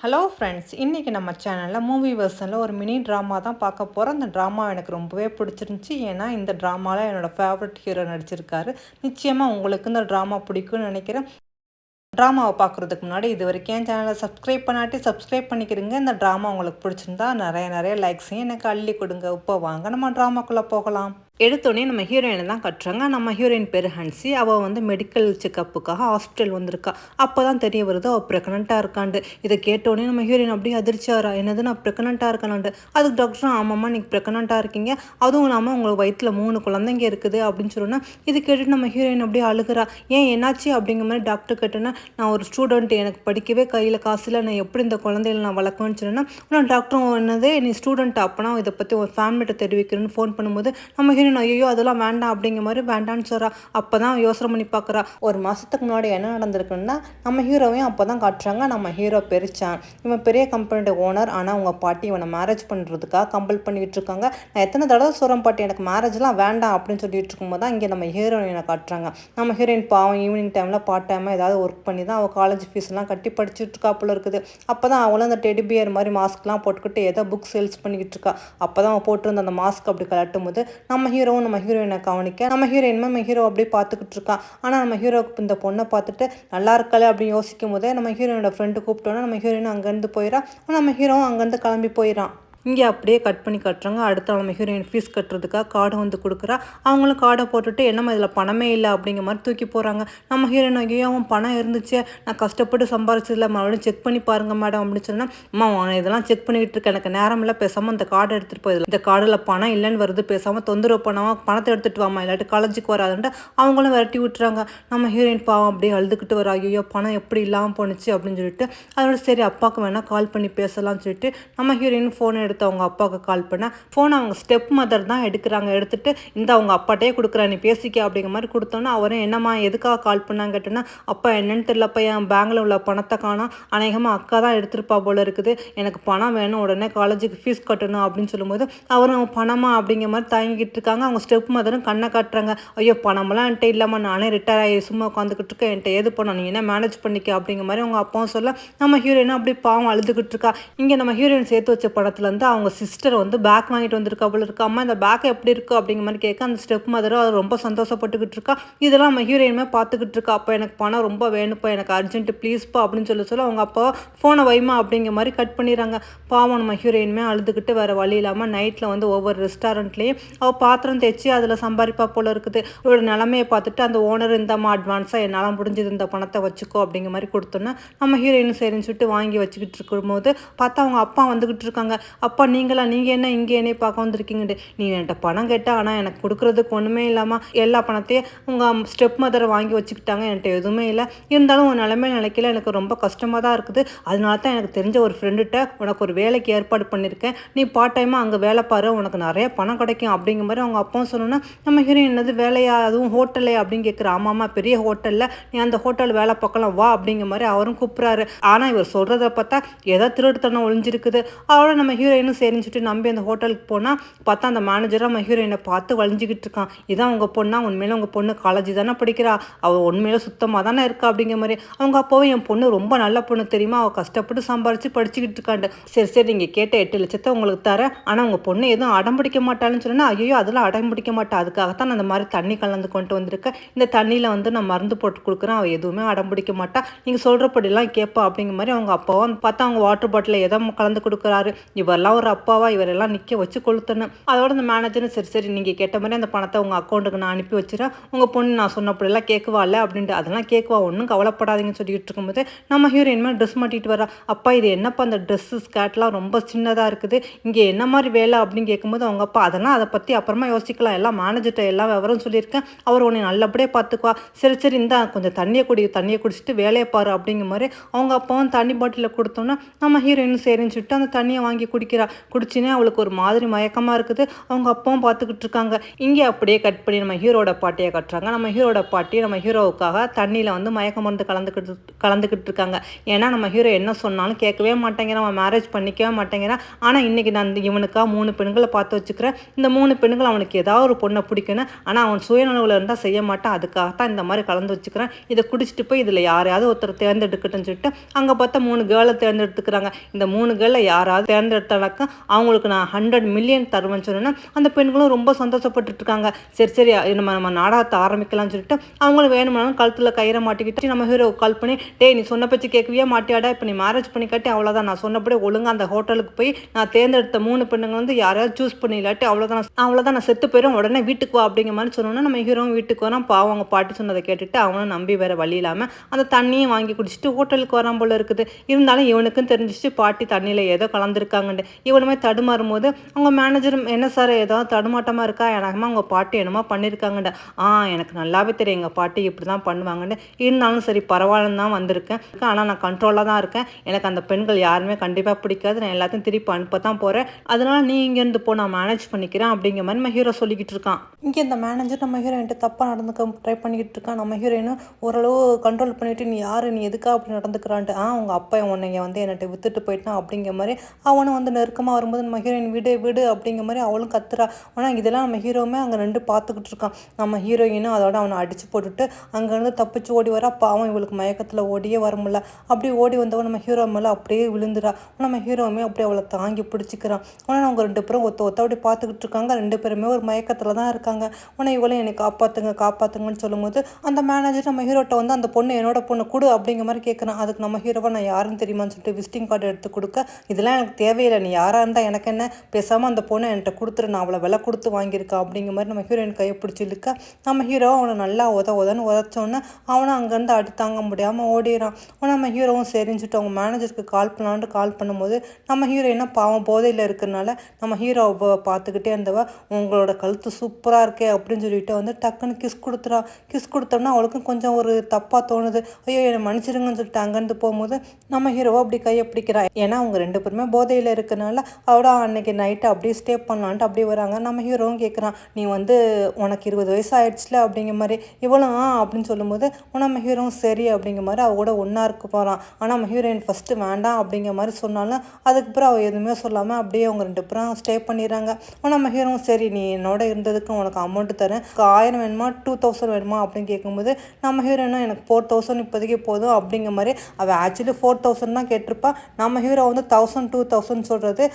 Hello friends, இன்றைக்கி நம்ம சேனலில் மூவி வெர்ஷனில் ஒரு மினி ட்ராமா தான் பார்க்க போகிறோம். அந்த ட்ராமா எனக்கு ரொம்பவே பிடிச்சிருந்துச்சி. ஏன்னா இந்த ட்ராமாவில் என்னோடய ஃபேவரட் ஹீரோ நடிச்சிருக்காரு. நிச்சயமாக உங்களுக்கு இந்த ட்ராமா பிடிக்கும்னு நினைக்கிறேன். ட்ராமாவை பார்க்குறதுக்கு முன்னாடி இது வரைக்கும் என் சேனலை சப்ஸ்கிரைப் பண்ணாட்டி சப்ஸ்கிரைப் பண்ணிக்கிறீங்க. இந்த ட்ராமா உங்களுக்கு பிடிச்சிருந்தா நிறைய லைக்ஸையும் எனக்கு அள்ளி கொடுங்க. இப்போ வாங்க நம்ம ட்ராமாக்குள்ளே போகலாம். எடுத்தோடனே நம்ம ஹீரோயினை தான் கட்டுறாங்க. நம்ம ஹீரோயின் பேர் ஹன்சி. அவள் வந்து மெடிக்கல் செக்கப்புக்காக ஹாஸ்பிட்டல் வந்திருக்கா. அப்போ தான் தெரிய வருது அவள் ப்ரெக்னெண்ட்டாக இருக்காண்டு. இதை கேட்டோடனே நம்ம ஹீரோயின் அப்படியே அதிர்ச்சியாரா, என்னது நான் ப்ரெக்னெண்ட்டாக இருக்கலான்ட்டு. அதுக்கு டாக்டரும் ஆமாம்மா நீங்கள் ப்ரெக்னெண்ட்டாக இருக்கீங்க, அதுவும் இல்லாமல் உங்களுக்கு வயிற்றில் 3 குழந்தைங்க இருக்குது அப்படின்னு சொன்னா. இது கேட்டுட்டு நம்ம ஹீரோயின் அப்படியே அழுகிறா. ஏன் என்னாச்சு அப்படிங்கிற மாதிரி டாக்டர் கேட்டோன்னா, நான் ஒரு ஸ்டூடெண்ட், எனக்கு படிக்கவே கையில் காசு இல்லை, நான் எப்படி இந்த குழந்தைகளை நான் வளர்க்குவேன்னு சொன்னேன்னா, ஆனால் டாக்டரும் என்னது நீ ஸ்டூடெண்ட், அப்போனா இதை பற்றி ஒரு ஃபேமிலிட்ட தெரிவிக்கிறேன்னு ஃபோன் பண்ணும்போது நம்ம ஐயோ அதெல்லாம் வேண்டாம் அப்படிங்கிற மாதிரி வேண்டான்னு சொல்கிறா. அப்போ தான் யோசனை பண்ணி பார்க்குறா. ஒரு மாதத்துக்கு முன்னாடி என்ன நடந்திருக்குன்னா, நம்ம ஹீரோவையும் அப்போ தான் காட்டுறாங்க. நம்ம ஹீரோ பெருச்சான். இவன் பெரிய கம்பெனியோட ஓனர். ஆனால் அவங்க பாட்டி இவனை மேரேஜ் பண்ணுறதுக்காக கம்பல் பண்ணிக்கிட்டு இருக்காங்க. நான் எத்தனை தடவை சொல்கிறேன் பாட்டி, எனக்கு மேரேஜ்லாம் வேண்டாம் அப்படின்னு சொல்லிட்டு இருக்கும்போது தான் இங்கே நம்ம ஹீரோயினை காட்டுறாங்க. நம்ம ஹீரோயின் பாவம் ஈவினிங் டைமில் பார்ட் டைமாக ஏதாவது ஒர்க் பண்ணி தான் அவள் காலேஜ் ஃபீஸ்லாம் கட்டி படிச்சுட்டு இருக்கா போல இருக்குது. அப்போ தான் அவளும் அந்த டெடி பியர் மாதிரி மாஸ்க்லாம் போட்டுக்கிட்டு ஏதோ புக் சேல்ஸ் பண்ணிக்கிட்டு இருக்கா. அப்போ தான் அவள் போட்டிருந்த அந்த மாஸ்க் அப்படி கலட்டும் போது நம்ம ஹீரோயினை கவனிக்க நம்ம ஹீரோ அப்படி பார்த்துக்கிட்டு இருக்கான். ஆனால் நம்ம ஹீரோவுக்கு இந்த பொண்ணை பார்த்துட்டு நல்லா இருக்கல அப்படின்னு யோசிக்கும் போதே நம்ம ஹீரோயினோட ஃப்ரெண்டு கூப்பிட்டோன்னா நம்ம ஹீரோயின் அங்கேருந்து போயிடறான். நம்ம ஹீரோவும் அங்கேருந்து கிளம்பி போயிடறான். இங்கே அப்படியே கட் பண்ணி கட்டுறாங்க. அடுத்த நம்ம ஹீரோயின் ஃபீஸ் கட்டுறதுக்காக கார்டு வந்து கொடுக்குறா. அவங்களும் கார்டை போட்டுட்டு என்னம்மா இதில் பணமே இல்லை அப்படிங்கிற மாதிரி தூக்கி போகிறாங்க. நம்ம ஹீரோயின் ஐயோ அவன் பணம் இருந்துச்சு, நான் கஷ்டப்பட்டு சம்பாரிச்சதில்ல, மறுபடியும் செக் பண்ணி பாருங்க மேடம் அப்படின்னு சொன்னால், அம்மா அவன் இதெல்லாம் செக் பண்ணிக்கிட்டு இருக்கேன், எனக்கு நேரம் இல்லை, பேசாமல் அந்த கார்டை எடுத்துகிட்டு போயிடலாம், இந்த கார்டில் பணம் இல்லைன்னு வருது, பேசாமல் தொந்தரவு பண்ணாமல் பணத்தை எடுத்துகிட்டு வாமா, இல்லாட்டி காலேஜுக்கு வராதுன்ட்டு அவங்களும் விரட்டி விட்டுறாங்க. நம்ம ஹீரோயின் பாவம் அப்படியே அழுதுகிட்டு வரா. ஐயோ பணம் எப்படி இல்லாமல் போணுச்சு அப்படின்னு சொல்லிட்டு அதோட சரி அப்பாவுக்கு வேணால் கால் பண்ணி பேசலாம்னு சொல்லிட்டு நம்ம ஹீரோயின் ஃபோனை எடுத்து அவங்க அப்பாவுக்கு கால் பண்ண ஃபோன் அவங்க ஸ்டெப் மதர் தான் எடுக்கிறாங்க. எடுத்துட்டு இந்த அவங்க அப்பாட்டே கொடுக்குறா, நீ பேசிக்க அப்படிங்கிற மாதிரி கொடுத்தோன்னா அவரும் என்னம்மா எதுக்காக கால் பண்ணாங்க கேட்டோன்னா, அப்பா என்னன்னு தெரியலப்பா, என் பேங்கில் உள்ள பணத்தை காணோம், அநேகமாக அக்கா தான் எடுத்துருப்பா போல இருக்குது, எனக்கு பணம் வேணும், உடனே காலேஜுக்கு ஃபீஸ் கட்டணும் அப்படின்னு சொல்லும்போது அவரும் பணமா அப்படிங்கிற மாதிரி தாங்கிக்கிட்டு இருக்காங்க. அவங்க ஸ்டெப் மதரும் கண்ணை காட்டுறாங்க. ஐயோ பணமெல்லாம் என்கிட்ட இல்லாமல் நானே ரிட்டையர் ஆகி சும்மா உட்காந்துக்கிட்டு இருக்கேன், என்கிட்ட ஏது பணம், நீ என்ன மேனேஜ் பண்ணிக்க அப்படிங்கிற மாதிரி அவங்க அப்பாவும் சொல்ல நம்ம ஹீரோயினும் அப்படி பாவம் அழுதுகிட்டு இருக்கா. இங்கே நம்ம ஹீரோயின் சேர்த்து வச்ச பணத்துலேருந்து அவங்க சிஸ்டர் வந்து பேக் வாங்கிட்டு வந்திருக்கா போல இருக்கா. அம்மா இந்த பேக் எப்படி இருக்குது அப்படிங்கிற மாதிரி கேட்க அந்த ஸ்டெப் மதரும் அது ரொம்ப சந்தோஷப்பட்டுக்கிட்டு இருக்கா. இதெல்லாம் நம்ம ஹீரோயினுமே பார்த்துக்கிட்டு இருக்கா. அப்போ எனக்கு பணம் ரொம்ப வேணுப்பா, எனக்கு அர்ஜென்ட்டு ப்ளீஸ்ப்பா அப்படின்னு சொல்ல அவங்க அப்பா ஃபோனை வைமா அப்படிங்கிற மாதிரி கட் பண்ணிடுறாங்க. பாவம் நம்ம ஹீரோயினுமே அழுதுகிட்டு வேறு வழி இல்லாமல் நைட்டில் வந்து ஒவ்வொரு ரெஸ்டாரண்ட்லேயும் அவள் பாத்திரம் தேய்ச்சி அதில் சம்பாதிப்பா போல இருக்குது. இவரோட நிலமையை பார்த்துட்டு அந்த ஓனர் இந்தம்மா அட்வான்ஸாக என்னால் முடிஞ்சது இந்த பணத்தை வச்சுக்கோ அப்படிங்கிற மாதிரி கொடுத்தோன்னா நம்ம ஹீரோயின் சரின்னு சொல்லிட்டு வாங்கி வச்சுக்கிட்டு இருக்கும்போது பார்த்தா அவங்க அப்பா வந்துக்கிட்டு இருக்காங்க. அப்பா நீங்கள் என்ன இங்கே என்னை பார்க்க வந்திருக்கீங்கட்டு, நீ என்கிட்ட பணம் கேட்டால் ஆனால் எனக்கு கொடுக்குறதுக்கு ஒன்றுமே இல்லாமல் எல்லா பணத்தையும் உங்கள் ஸ்டெப் மதரை வாங்கி வச்சுக்கிட்டாங்க, என்கிட்ட எதுவுமே இல்லை, இருந்தாலும் உன் நிலைமையில நினைக்கல, எனக்கு ரொம்ப கஷ்டமாக தான் இருக்குது, அதனால தான் எனக்கு தெரிஞ்ச ஒரு ஃப்ரெண்டுகிட்ட உனக்கு ஒரு வேலைக்கு ஏற்பாடு பண்ணியிருக்கேன், நீ பார்ட் டைமாக அங்கே வேலை பாரு, உனக்கு நிறைய பணம் கிடைக்கும் அப்படிங்கிற மாதிரி அவங்க அப்பாவும் சொல்லணும்னா நம்ம ஹீரோயின் என்னது வேலையா, அதுவும் ஹோட்டலே அப்படின்னு கேட்குற. ஆமாம்மா பெரிய ஹோட்டலில் நீ அந்த ஹோட்டல் வேலை பார்க்கலாம் வா அப்படிங்கிற மாதிரி அவரும் கூப்பிட்றாரு. ஆனால் இவர் சொல்கிறத பார்த்தா ஏதோ திருட்டுத்தனம் ஒழிஞ்சிருக்குது. அவளை நம்ம ஹீரோயினும் சரின்னு சொல்லிட்டு நம்பி அந்த ஹோட்டலுக்கு போனால் பார்த்தா அந்த மேனேஜராக நம்ம ஹீரோயினை பார்த்து வழிஞ்சிக்கிட்டு இருக்கான். இதான் உங்கள் பொண்ணா, உண்மையில உங்கள் பொண்ணு காலேஜ் தானே படிக்கிறா, அவள் உண்மையில சுத்தமாக தானே இருக்கா அப்படிங்கிற மாதிரி. அவங்க அப்பாவும் என் பொண்ணு ரொம்ப நல்ல பொண்ணு தெரியுமா, அவள் கஷ்டப்பட்டு சம்பாரித்து படிச்சுக்கிட்டு இருக்காண்டு, சரி நீங்கள் கேட்ட 8 லட்சத்தை உங்களுக்கு தரேன், ஆனால் உங்கள் பொண்ணு எதுவும் அடம் பிடிக்க மாட்டாள்னு சொன்னால், ஐயோ அதெல்லாம் அடம் பிடிக்க மாட்டா, அதுக்காகத்தான் நான் அந்த மாதிரி தண்ணி கலந்து கொண்டு வந்திருக்கேன், இந்த தண்ணியில் வந்து நான் மருந்து போட்டு கொடுக்குறேன், அவள் எதுவுமே அடம் பிடிக்க மாட்டா, நீங்கள் சொல்கிறபடிலாம் கேட்பா அப்படிங்கிற மாதிரி அவங்க அப்பாவும் பார்த்தா அவங்க வாட்டர் பாட்டில் எதோ கலந்து கொடுக்குறாரு. இவரெல்லாம் ஒரு அப்பாவா, இவரெல்லாம் நிற்க வச்சு கொளுத்தணும். அதோட அந்த மேனேஜரும் சரி நீங்கள் கேட்ட மாதிரி அந்த பணத்தை உங்கள் அக்கௌண்ட்டுக்கு நான் அனுப்பி வச்சுறேன், உங்கள் பொண்ணு நான் சொன்னப்படியெல்லாம் கேட்குவா இல்லை அப்படின்ட்டு, அதெல்லாம் கேட்குவா, ஒன்றும் கவலைப்படாதீங்கன்னு சொல்லிட்டு இருக்கும்போது நம்ம ஹீரோயின் மாதிரி ட்ரெஸ் மாட்டிட்டு வரா. அப்பா இது என்னப்பா அந்த ட்ரெஸ்ஸு ஸ்கேட்லாம் ரொம்ப சின்னதாக இருக்குது, இங்கே என்ன மாதிரி வேலை அப்படின்னு கேட்கும்போது அவங்க அப்பா அதெல்லாம் அதை பற்றி அப்புறமா யோசிக்கலாம், எல்லாம் மேனேஜர்கிட்ட எல்லாம் விவரம் சொல்லியிருக்கேன், அவர் உன்னை நல்லபடியே பார்த்துக்குவா, சரி இந்தா கொஞ்சம் தண்ணியை குடிச்சிட்டு வேலையை பாரு அப்படிங்கிற மாதிரி அவங்க அப்பாவும் தண்ணி பாட்டிலில் கொடுத்தோன்னா நம்ம ஹீரோயின் சரின்னு சொல்லிட்டு அந்த தண்ணியை வாங்கி குடிக்க குடிக்கிறா. குடிச்சுனே அவளுக்கு ஒரு மாதிரி மயக்கமாக இருக்குது. அவங்க அப்பாவும் பார்த்துக்கிட்டு இருக்காங்க. இங்கே அப்படியே கட் பண்ணி நம்ம ஹீரோட பாட்டியை கட்டுறாங்க. நம்ம ஹீரோட பாட்டி நம்ம ஹீரோவுக்காக தண்ணியில் வந்து மயக்க மருந்து கலந்துக்கிட்டு இருக்காங்க. ஏன்னா நம்ம ஹீரோ என்ன சொன்னாலும் கேட்கவே மாட்டேங்கிறான், அவன் மேரேஜ் பண்ணிக்கவே மாட்டேங்கிறான். ஆனால் இன்றைக்கி நான் இவனுக்காக 3 பெண்களை பார்த்து வச்சுக்கிறேன். இந்த 3 பெண்கள் அவனுக்கு ஏதாவது ஒரு பொண்ணை பிடிக்கணும். ஆனால் அவன் சுயநலவில் இருந்தால் செய்ய மாட்டான். அதுக்காகத்தான் இந்த மாதிரி கலந்து வச்சுக்கிறேன். இதை குடிச்சிட்டு போய் இதில் யாரையாவது ஒருத்தர் தேர்ந்தெடுக்கட்டும்னு சொல்லிட்டு அங்கே பார்த்தா 3 கேர்ளை தேர்ந்தெடுத்துக்கிறாங்க. இந்த 3 கேர்ளில் யாராவது தேர்ந்தெடுத்தானாக்கா அவங்களுக்கு நான் 100 மில்லியன் தருவேன்னு சொன்னேன்னா அந்த பெண்களும் ரொம்ப சந்தோஷப்பட்டு இருக்காங்க. சரி நம்ம நாடகத்தை ஆரம்பிக்கலாம்னு சொல்லிட்டு அவங்களும் வேணுமானாலும் கழுத்தில் கயிறை மாட்டிக்கிட்டு நம்ம ஹீரோ கால் பண்ணி, டேய் நீ சொன்ன பற்றி கேட்கவே மாட்டியாடா, இப்போ நீ மேரேஜ் பண்ணி கட்டி அவ்வளோதான், நான் சொன்னபடி ஒழுங்காக அந்த ஹோட்டலுக்கு போய் நான் தேர்ந்தெடுத்த 3 பெண்ணுங்க வந்து யாரையாவது சூஸ் பண்ணி இல்லாட்டி அவ்வளோதான் நான் செத்து போயிடும், உடனே வீட்டுக்கு வா அப்படிங்கிற மாதிரி சொன்னோன்னா நம்ம ஹீரோவும் வீட்டுக்கு வரான். பாவம் அவங்க பாட்டி சொன்னதை கேட்டுட்டு அவனும் நம்பி வேறு வழி இல்லாமல் அந்த தண்ணியும் வாங்கி குடிச்சிட்டு ஹோட்டலுக்கு வரான் போல இருக்குது. இருந்தாலும் இவனுக்கும் தெரிஞ்சிச்சு பாட்டி தண்ணியில் ஏதோ கலந்துருக்காங்கன்னு. இவனுமே தடுமாறும் போது அவங்க மேனேஜரும், என்ன சார் ஏதாவது தடுமாட்டமாக இருக்கா, எனக்குமா அவங்க பாட்டி என்னமோ பண்ணியிருக்காங்கண்ட. எனக்கு நல்லாவே தெரியும் எங்கள் பாட்டி இப்படி தான் பண்ணுவாங்கன்னு. இருந்தாலும் சரி பரவாயில்லன்னு தான் வந்திருக்கேன். ஆனால் நான் கண்ட்ரோலாக தான் இருக்கேன். எனக்கு அந்த பெண்கள் யாருமே கண்டிப்பாக பிடிக்காது. நான் எல்லாத்தையும் திருப்பி அனுப்ப தான் போகிறேன். அதனால நீ இங்கேருந்து போ, நான் மேனேஜ் பண்ணிக்கிறேன் அப்படிங்கிற மாதிரி நம்ம ஹீரோ சொல்லிக்கிட்டு இருக்கான். இங்கே இந்த மேனேஜர் நம்ம ஹீரோயின்ட்டு தப்பாக நடந்துக்க ட்ரை பண்ணிக்கிட்டு இருக்கான். நம்ம ஹீரோயினும் ஓரளவு கண்ட்ரோல் பண்ணிவிட்டு, நீ யார், நீ எதுக்கா அப்படி நடந்துக்கிறான்ட்டு, உங்கள் அப்பா உன்னைய வந்து என்னை வித்துட்டு போயிட்டான் அப்படிங்கிற மாதிரி அவனும் வந்து நெருக்கமாக வரும்போது நம்ம ஹீரோயின் விடு அப்படிங்கிற மாதிரி அவளும் கத்துறா. ஆனால் இதெல்லாம் நம்ம ஹீரோவுமே அங்கே 2 பார்த்துக்கிட்டு இருக்கான். நம்ம ஹீரோயினும் அதோட அவனை அடித்து போட்டுட்டு அங்கேருந்து தப்பிச்சு ஓடி வரா. பாவம் இவளுக்கு மயக்கத்தில் ஓடியே வர முடியல. அப்படி ஓடி வந்தவன் நம்ம ஹீரோ மேலே அப்படியே விழுந்துடா. நம்ம ஹீரோவுமே அப்படியே அவளை தாங்கி பிடிச்சிக்கிறான். ஆனால் அவங்க 2 பேரும் ஒத்த அப்படி பார்த்துக்கிட்டு இருக்காங்க. 2 பேருமே ஒரு மயக்கத்தில் தான் இருக்காங்க. ஆனால் இவளை என்னை காப்பாற்றுங்கன்னு சொல்லும்போது அந்த மேனேஜர் நம்ம ஹீரோட்ட வந்து அந்த பொண்ணு என்னோட பொண்ணு கொடு அப்படிங்கிற மாதிரி கேட்குறான். அதுக்கு நம்ம ஹீரோவை நான் யாருன்னு தெரியுமான்னு சொல்லிட்டு விசிட்டிங் கார்டு எடுத்து கொடுக்க, இதெல்லாம் எனக்கு தேவையில்லை, நீ யாராக இருந்தால் எனக்கு என்ன, பேசாமல் அந்த பொண்ணை என்கிட்ட கொடுத்துரு, நான் அவளை விலை கொடுத்து வாங்கியிருக்கா அப்படிங்கிற மாதிரி நம்ம ஹீரோயின் கையை பிடிச்சி இழுக்க, நம்ம ஹீரோ அவனை நல்லா உதன்னு உதச்சோன்னே அவனை அங்கேருந்து அடி தாங்க முடியாமல் ஓடிடுறான். நம்ம ஹீரோவும் சரின்னு சொல்லிட்டு அவங்க மேனேஜருக்கு கால் பண்ணும்போது நம்ம ஹீரோயினா பாவம் போதையில் இருக்கிறனால நம்ம ஹீரோவை பார்த்துக்கிட்டே இருந்தவ, உங்களோட கழுத்து சூப்பராக இருக்கே அப்படின்னு சொல்லிட்டு வந்து டக்குன்னு கிஸ் கொடுத்தோம்னா அவளுக்கும் கொஞ்சம் ஒரு தப்பாக தோணுது. ஐயோ என்னை மன்னிச்சிருங்கன்னு சொல்லிட்டு அங்கேருந்து போகும்போது நம்ம ஹீரோவை அப்படி கையை பிடிக்கிறான். ஏன்னா அவங்க 2 பேருமே போதையில் இருக்கிறனால அவட அன்னைக்கு நைட்டு அப்படியே ஸ்டே பண்ணலான்ட்டு அப்படியே வராங்க. நம்ம ஹீரோவும் கேட்குறான், நீ வந்து உனக்கு 20 வயசு ஆயிடுச்சுல அப்படிங்கிற மாதிரி. இவளும் அப்படின்னு சொல்லும்போது நம்ம ஹீரோவும் சரி அப்படிங்கிற மாதிரி அவ கூட ஒன்றா இருக்க போகிறான். ஆனால் நம்ம ஹீரோயின் ஃபஸ்ட்டு வேண்டாம் அப்படிங்கிற மாதிரி சொன்னாலும் அதுக்கப்புறம் அவள் எதுவுமே சொல்லாமல் அப்படியே அவங்க 2 பேரும் ஸ்டே பண்ணிடுறாங்க. நம்ம ஹீரோவும் சரி நீ என்னோட இருந்ததுக்கு உனக்கு அமௌண்ட்டு தரேன், 1000 வேணுமா 2000 வேணுமா அப்படின்னு கேட்கும்போது நம்ம ஹீரோயினும் எனக்கு 4000 இப்போதைக்கு போதும் அப்படிங்கிற மாதிரி. அவள் ஆக்சுவலி 4000 தான் கேட்டிருப்பா. நம்ம ஹீரோ வந்து 1000 2000 சொல்கிறது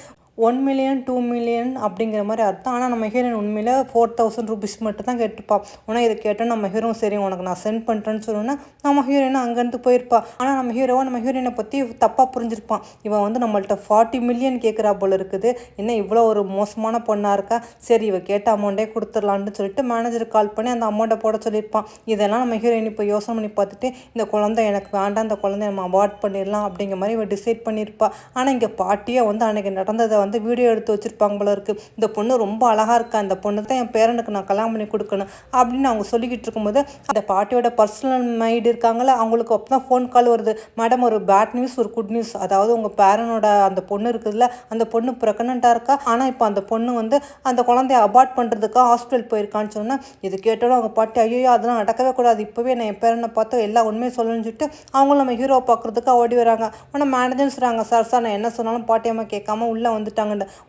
1 மில்லியன் 2 மில்லியன் அப்படிங்கிற மாதிரி அர்த்தம். ஆனால் நம்ம ஹீரோயின் உண்மையில் 4000 ரூபீஸ் மட்டும் தான் கேட்டிருப்பா. ஆனால் இதை கேட்டால் நம்ம ஹீரோ சரி உனக்கு நான் சென்ட் பண்ணுறேன்னு சொன்னோன்னா நம்ம ஹீரோயினை அங்கேருந்து போயிருப்பா. ஆனால் நம்ம ஹீரோயினை பற்றி தப்பாக புரிஞ்சிருப்பான். இவன் வந்து நம்மள்ட்ட 40 மில்லியன் கேட்குறா போல இருக்குது, என்ன இவ்வளோ ஒரு மோசமான பொண்ணாக இருக்கா, சரி இவ கேட்ட அமௌண்ட்டே கொடுத்துடலான்னு சொல்லிட்டு மேனேஜருக்கு கால் பண்ணி அந்த அமௌண்ட்டை போட சொல்லியிருப்பான். இதெல்லாம் நம்ம ஹீரோயின் இப்போ யோசனை பண்ணி பார்த்துட்டு, இந்த குழந்தை எனக்கு வேண்டாம், இந்த குழந்தைய நம்ம அவாய்ட் பண்ணிடலாம் அப்படிங்கிற மாதிரி இவன் டிசைட் பண்ணியிருப்பா. ஆனால் இங்கே பாட்டியை வந்து அன்றைக்கி நடந்ததை வந்து வீடியோ எடுத்து வச்சுருப்பாங்க போல இருக்குது. இந்த பொண்ணு ரொம்ப அழகாக இருக்கா, இந்த பொண்ணு தான் என் பேரனுக்கு நான் கல்யாணம் பண்ணி கொடுக்கணும் அப்படின்னு அவங்க சொல்லிக்கிட்டு இருக்கும்போது அந்த பாட்டியோட பர்சனல் மைடு இருக்காங்களே அவங்களுக்கு அப்போ தான் ஃபோன் கால் வருது. மேடம் ஒரு பேட் நியூஸ் ஒரு குட் நியூஸ், அதாவது உங்கள் பேரனோட அந்த பொண்ணு இருக்குதுல்ல, அந்த பொண்ணு ப்ரெக்னெண்ட்டாக இருக்கா. ஆனால் இப்போ அந்த பொண்ணு வந்து அந்த குழந்தைய அபார்ட் பண்ணுறதுக்காக ஹாஸ்பிட்டல் போயிருக்கான்னு சொன்னால் இது கேட்டாலும் அவங்க பாட்டி ஐயோ அதெல்லாம் நடக்கவே கூடாது, இப்போவே நான் என் பேரனை பார்த்து எல்லா உண்மையை சொல்லணும்னு சொல்லிட்டு அவங்களும் நம்ம ஹீரோவை பார்க்குறதுக்காக ஓடி வராங்க. ஆனால் மேனேஜர் சொல்கிறாங்க, சார் நான் என்ன சொன்னாலும் பாட்டியம்மா கேட்காம உள்ளே வந்துட்டாங்கன்னு.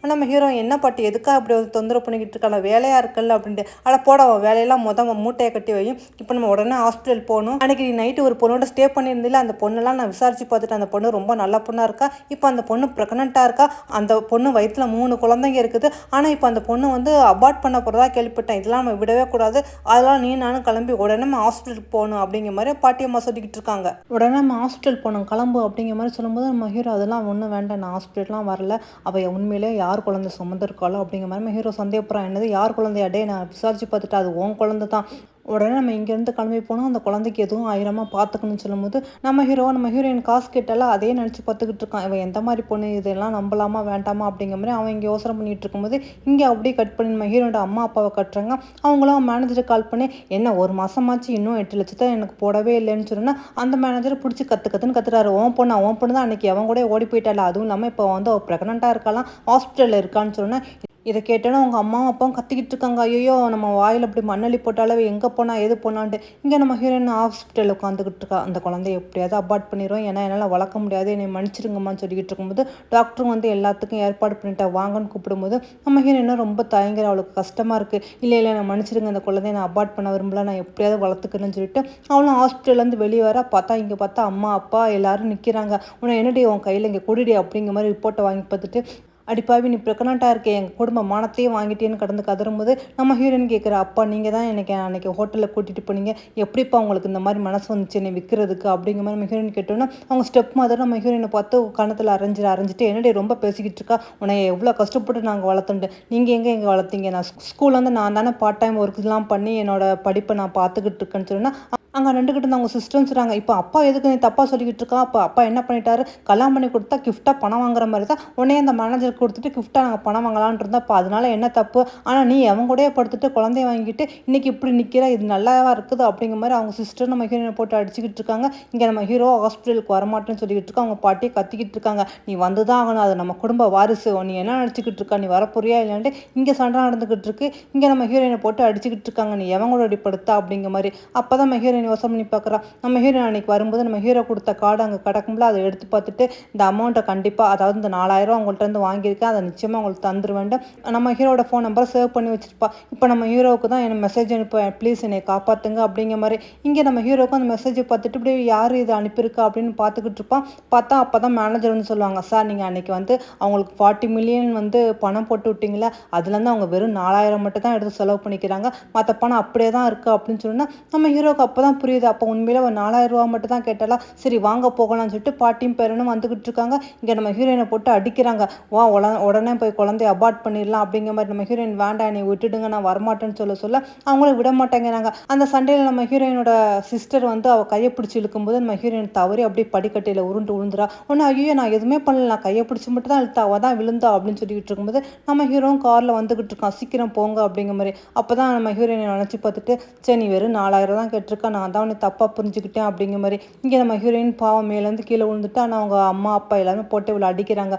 நம்ம ஹீரோ என்ன பாட்டி எதுக்காக அப்படி வந்து தொந்தரவு பண்ணிக்கிட்டு இருக்காங்க, வேலையாக இருக்குல்ல அப்படின்ட்டு. ஆனால் போட வேலையெல்லாம் மூட்டையை கட்டி வையும், இப்போ நம்ம உடனே ஹாஸ்பிட்டல் போகணும். அன்றைக்கி நைட்டு ஒரு பொண்ணோட ஸ்டே பண்ணியிருந்தில்ல, அந்த பொண்ணெல்லாம் நான் விசாரித்து பார்த்துட்டு அந்த பொண்ணு ரொம்ப நல்ல பொண்ணாக இருக்கா. இப்போ அந்த பொண்ணு ப்ரெக்னெண்ட்டாக இருக்கா, அந்த பொண்ணு வயிற்றில் 3 குழந்தைங்க இருக்குது. ஆனால் இப்போ அந்த பொண்ணு வந்து அபார்ட் பண்ண போகிறதா கேள்விப்பட்டேன், இதெல்லாம் நம்ம விடவே கூடாது, அதெல்லாம் நானும் கிளம்பி உடனே நம்ம ஹாஸ்பிட்டலுக்கு போகணும் அப்படிங்கிற மாதிரி பாட்டியம்மா சொல்லிக்கிட்டு இருக்காங்க. உடனே நம்ம ஹாஸ்பிட்டல் போகணும் கிளம்பு அப்படிங்கிற மாதிரி சொல்லும்போது நம்ம ஹீரோ அதெல்லாம் ஒன்றும் வேண்டாம், நான் ஹாஸ்பிட்டல்லாம் வரல, அவள் உண்மையிலே யார் குழந்தை சுமந்திருக்காளோ அப்படிங்கிற மாதிரி நம்ம ஹீரோ சந்தேகப்படுறான். என்னது யார் குழந்தையாடே, நான் விசாரிச்சு பார்த்துட்டு அது உன் குழந்தை தான், உடனே நம்ம இங்கேருந்து கிளம்பி போனோம். அந்த குழந்தைக்கு எதுவும் ஆயிரமா பார்த்துக்கணும்னு சொல்லும்போது, நம்ம ஹீரோயின் காசு கேட்டால அதே நினச்சு பார்த்துக்கிட்டு இருக்கான். இவன் எந்த மாரி பொண்ணு இதெல்லாம் நம்பலாமா வேண்டாமா அப்படிங்கிற மாரி அவன் இங்கே யோசனை பண்ணிட்டு இருக்கும்போது, இங்கே அப்படியே கட் பண்ணி நம்ம ஹீரோனோட அம்மா, அப்பாவ காட்டுறாங்க. அவங்களும் மேனேஜருக்கு கால் பண்ணி, "என்ன 1 மாசமாச்சு இன்னும் 8,00,000 எனக்கு போடவே இல்லைன்னு" சொன்னோன்னா, அந்த மேனேஜர் புடிச்சு கத்து கத்துன்னு கத்துறாரு. உன் பொண்ணு தான் அன்னைக்கு அவன் கூடயே ஓடி போயிட்டாளா? அதுவும் இல்லாம இப்போ வந்து அவ பிரெக்னன்ட்டா இருக்காளாம். ஹாஸ்பிட்டல்ல இருக்கான்னு சொன்னோன்னே, இத கேட்டோனே அவங்க அம்மாவும், அப்பாவும் கத்திக்கிட்டு இருக்காங்க. ஐயய்யோ! நம்ம வாயில இப்படி மண்ணள்ளி போட்டாலே அவ எங்க போனா? ஏது போனான்ட்டு. இங்க நம்ம ஹீரோயின் ஹாஸ்பிட்டல்ல உட்காந்துக்கிட்டு இருக்கா. அந்த குழந்தைய எப்படியாவது அபார்ட் பண்ணிருவேன். ஏன்னா, என்னால வளர்க்க முடியாது. என்னைய மன்னிச்சிடுங்கம்மான்னு சொல்லிக்கிட்டு இருக்கும்போது, டாக்டரும் வந்து எல்லாத்துக்கும் ஏற்பாடு பண்ணிட்டா வாங்கன்னு கூப்பிடும்போது, நம்ம ஹீரோயினும் ரொம்ப தயங்குறா. அவளுக்கு கஷ்டமா இருக்கு. இல்ல, இல்ல என்ன மன்னிச்சிடுங்க. இந்த குழந்தைய நான் அபார்ட் பண்ண விரும்பல. நான் எப்படியாவது வளர்த்துக்கிறேன்னு சொல்லிட்டு, அவளும் ஹாஸ்பிட்டல்லேருந்து வெளிய வரா. இங்க பார்த்தா அம்மா, அப்பா எல்லாரும் நிக்கிறாங்க. "உன்ன என்னடி உன் கையில இங்க குடுடி" அப்படிங்கிற மாரி ரிப்போர்ட்ட வாங்கி பார்த்துட்டு, "அடிப்பாவி நீ ப்ரெக்னென்ட்டா இருக்கே, எங்க குடும்ப மானத்தையே வாங்கிட்டேன்னு" கடந்து கதறும்போது, நம்ம ஹீரோயின் கேட்குறா, "அப்பா நீங்க தான் எனக்கு அன்னைக்கு ஹோட்டல்ல கூட்டிட்டு போனீங்க. எப்படிப்பா உங்களுக்கு இந்த மாரி மனசு வந்துச்சு என்னை விற்கிறதுக்கு?" அப்படிங்கிற மாரி நம்ம ஹீரோயின் கேட்டோன்னே, அவங்க ஸ்டெப் மதர் நம்ம ஹீரோயின பார்த்து கன்னத்துல அரைஞ்சிட்டு, "என்னடி ரொம்ப பேசிக்கிட்டு இருக்கா? உன்னைய எவ்வளோ கஷ்டப்பட்டு நாங்க வளர்த்தோன்ட்டு. நீங்க எங்க வளர்த்தீங்க? நான் ஸ்கூல்ல வந்து நான் தானே பார்ட் டைம் ஒர்க்லாம் பண்ணி என்னோட படிப்பை நான் பார்த்துக்கிட்டு இருக்கேன்னு" சொன்னா, அங்க நின்டுகிட்டு இருந்த அவங்க சிஸ்டரும் சொல்றாங்க, "இப்ப அப்பா எதுக்கு நீ தப்பா சொல்லிக்கிட்டு இருக்கா? அப்ப அப்பா என்ன பண்ணிட்டாரு? கல்யாணம் பண்ணி கொடுத்தா கிஃப்ட்டா பணம் வாங்குற மாரி தான் உடனே அந்த மேனேஜருக்கு குடுத்துட்டு கிஃப்ட்டா நாங்க பணம் வாங்கலாம்னு இருந்தோம். அப்ப அதனால என்ன தப்பு? ஆனா நீ அவன் கூடயே படுத்துட்டு குழந்தைய வாங்கிட்டு இன்னைக்கு இப்படி நிக்கிற. இது நல்லாவா இருக்குது?" அப்படிங்கிற மாரி அவங்க சிஸ்டர் நம்ம ஹீரோயின போட்டு அடிச்சுக்கிட்டு இருக்காங்க. இங்க நம்ம ஹீரோ ஹாஸ்பிட்டலுக்கு வரமாட்டேன்னு சொல்லிக்கிட்டு இருக்கா. அவங்க பாட்டியே கத்திக்கிட்டு இருக்காங்க, "நீ வந்து தான் ஆகணும். அது நம்ம குடும்ப வாரிசு. நீ என்ன நினைச்சுக்கிட்டு இருக்கா? நீ வரப்போறியா இல்லையான்ட்டு" இங்க சண்டை நடந்துகிட்டு இருக்கு. இங்க நம்ம ஹீரோயின போட்டு அடிச்சுக்கிட்டு இருக்காங்க, "நீ எவன் கூட இப்படி படுத்தா?" அப்படிங்கிற மாரி. அப்பதான் நம்ம ஹீரோயின் யோசனை பண்ணி பார்க்குறா. நம்ம ஹீரோயின் அன்னைக்கு வரும்போது நம்ம ஹீரோ குடுத்த கார்டு அங்க கிடக்கும்ல, அத எடுத்து பார்த்துட்டு, இந்த அமௌண்ட்ட கண்டிப்பா அதாவது இந்த 4,000 உங்கள்ட்ட இருந்து வாங்கியிருக்கேன். அத நிச்சயமா உங்களுக்கு தந்துருவேன்ட்டு நம்ம ஹீரோவோட ஃபோன் நம்பர சேவ் பண்ணி வச்சிருப்பா. இப்ப நம்ம ஹீரோவுக்கு தான் என்ன மெசேஜ் அனுப்புவேன், "ப்ளீஸ் என்னைய காப்பாத்துங்க" அப்படிங்கிற மாரி. இங்க நம்ம ஹீரோவுக்கும் அந்த மெசேஜ பார்த்துட்டு இப்படியே யாரு இத அனுப்பியிருக்கா அப்படின்னு பார்த்துக்கிட்டு இருப்பான். பார்த்தா அப்பதான் மேனேஜர் வந்து சொல்லுவாங்க, "சார் நீங்க அன்னைக்கு வந்து அவங்களுக்கு 40 மில்லியன் வந்து பணம் போட்டு விட்டீங்கல்ல, அதுலேருந்து அவங்க வெறும் 4,000 மட்டும் தான் எடுத்து செலவு பண்ணிக்கிறாங்க. மத்த பணம் அப்படியே தான் இருக்கு" அப்படின்னு சொன்னா, நம்ம ஹீரோவுக்கு அப்பதான் புரியுது. அப்ப உண்மையிலே ஒரு ரூ. 4,000 மட்டும் தான் கேட்டாளா? சரி வாங்க போகலாம்னு சொல்லிட்டு பாட்டியும் பேரனும் வந்துகிட்டு இருக்காங்க. இங்க நம்ம ஹீரோயின போட்டு அடிக்கிறாங்க. "வா உடனே போய் குழந்தைய அபார்ட் பண்ணிடலாம்" அப்படிங்கிற மாரி. நம்ம ஹீரோயின், "வேண்டாம் என்னை விட்டுடுங்க நான் வரமாட்டேன்னு" சொல்ல சொல்ல அவங்களும் விட மாட்டேங்கிறாங்க. அந்த சண்டையில நம்ம ஹீரோயினோட சிஸ்டர் வந்து அவ கைய பிடிச்சு இழுக்கும்போது நம்ம ஹீரோயின் தவறி அப்படியே படிக்கட்டையில உருண்டு விழுந்துறா. உடனே, "ஐயோ நான் எதுவுமே பண்ணல, நான் கைய பிடிச்சு மட்டும் தான் இழுத்தா, அவ தான் விழுந்தா" அப்படின்னு சொல்லிட்டு இருக்கும்போது நம்ம ஹீரோவும் கார்ல வந்துகிட்டு இருக்கான். "சீக்கிரம் போங்க" அப்படிங்கிற மாரி. அப்பதான் நம்ம ஹீரோயினை நினைச்சு பார்த்துட்டு, "சரி நீ வெறும் 4,000 தான் கேட்டிருக்க, நான் தான் உன்னை தப்பா புரிஞ்சுக்கிட்டேன்" அப்படிங்கிற மாரி. இங்க நம்ம ஹீரோயின் பாவம் மேலேருந்து கீழ விழுந்துட்டா. ஆனா அவங்க அம்மா, அப்பா எல்லாருமே போட்டு இவள அடிக்கிறாங்க.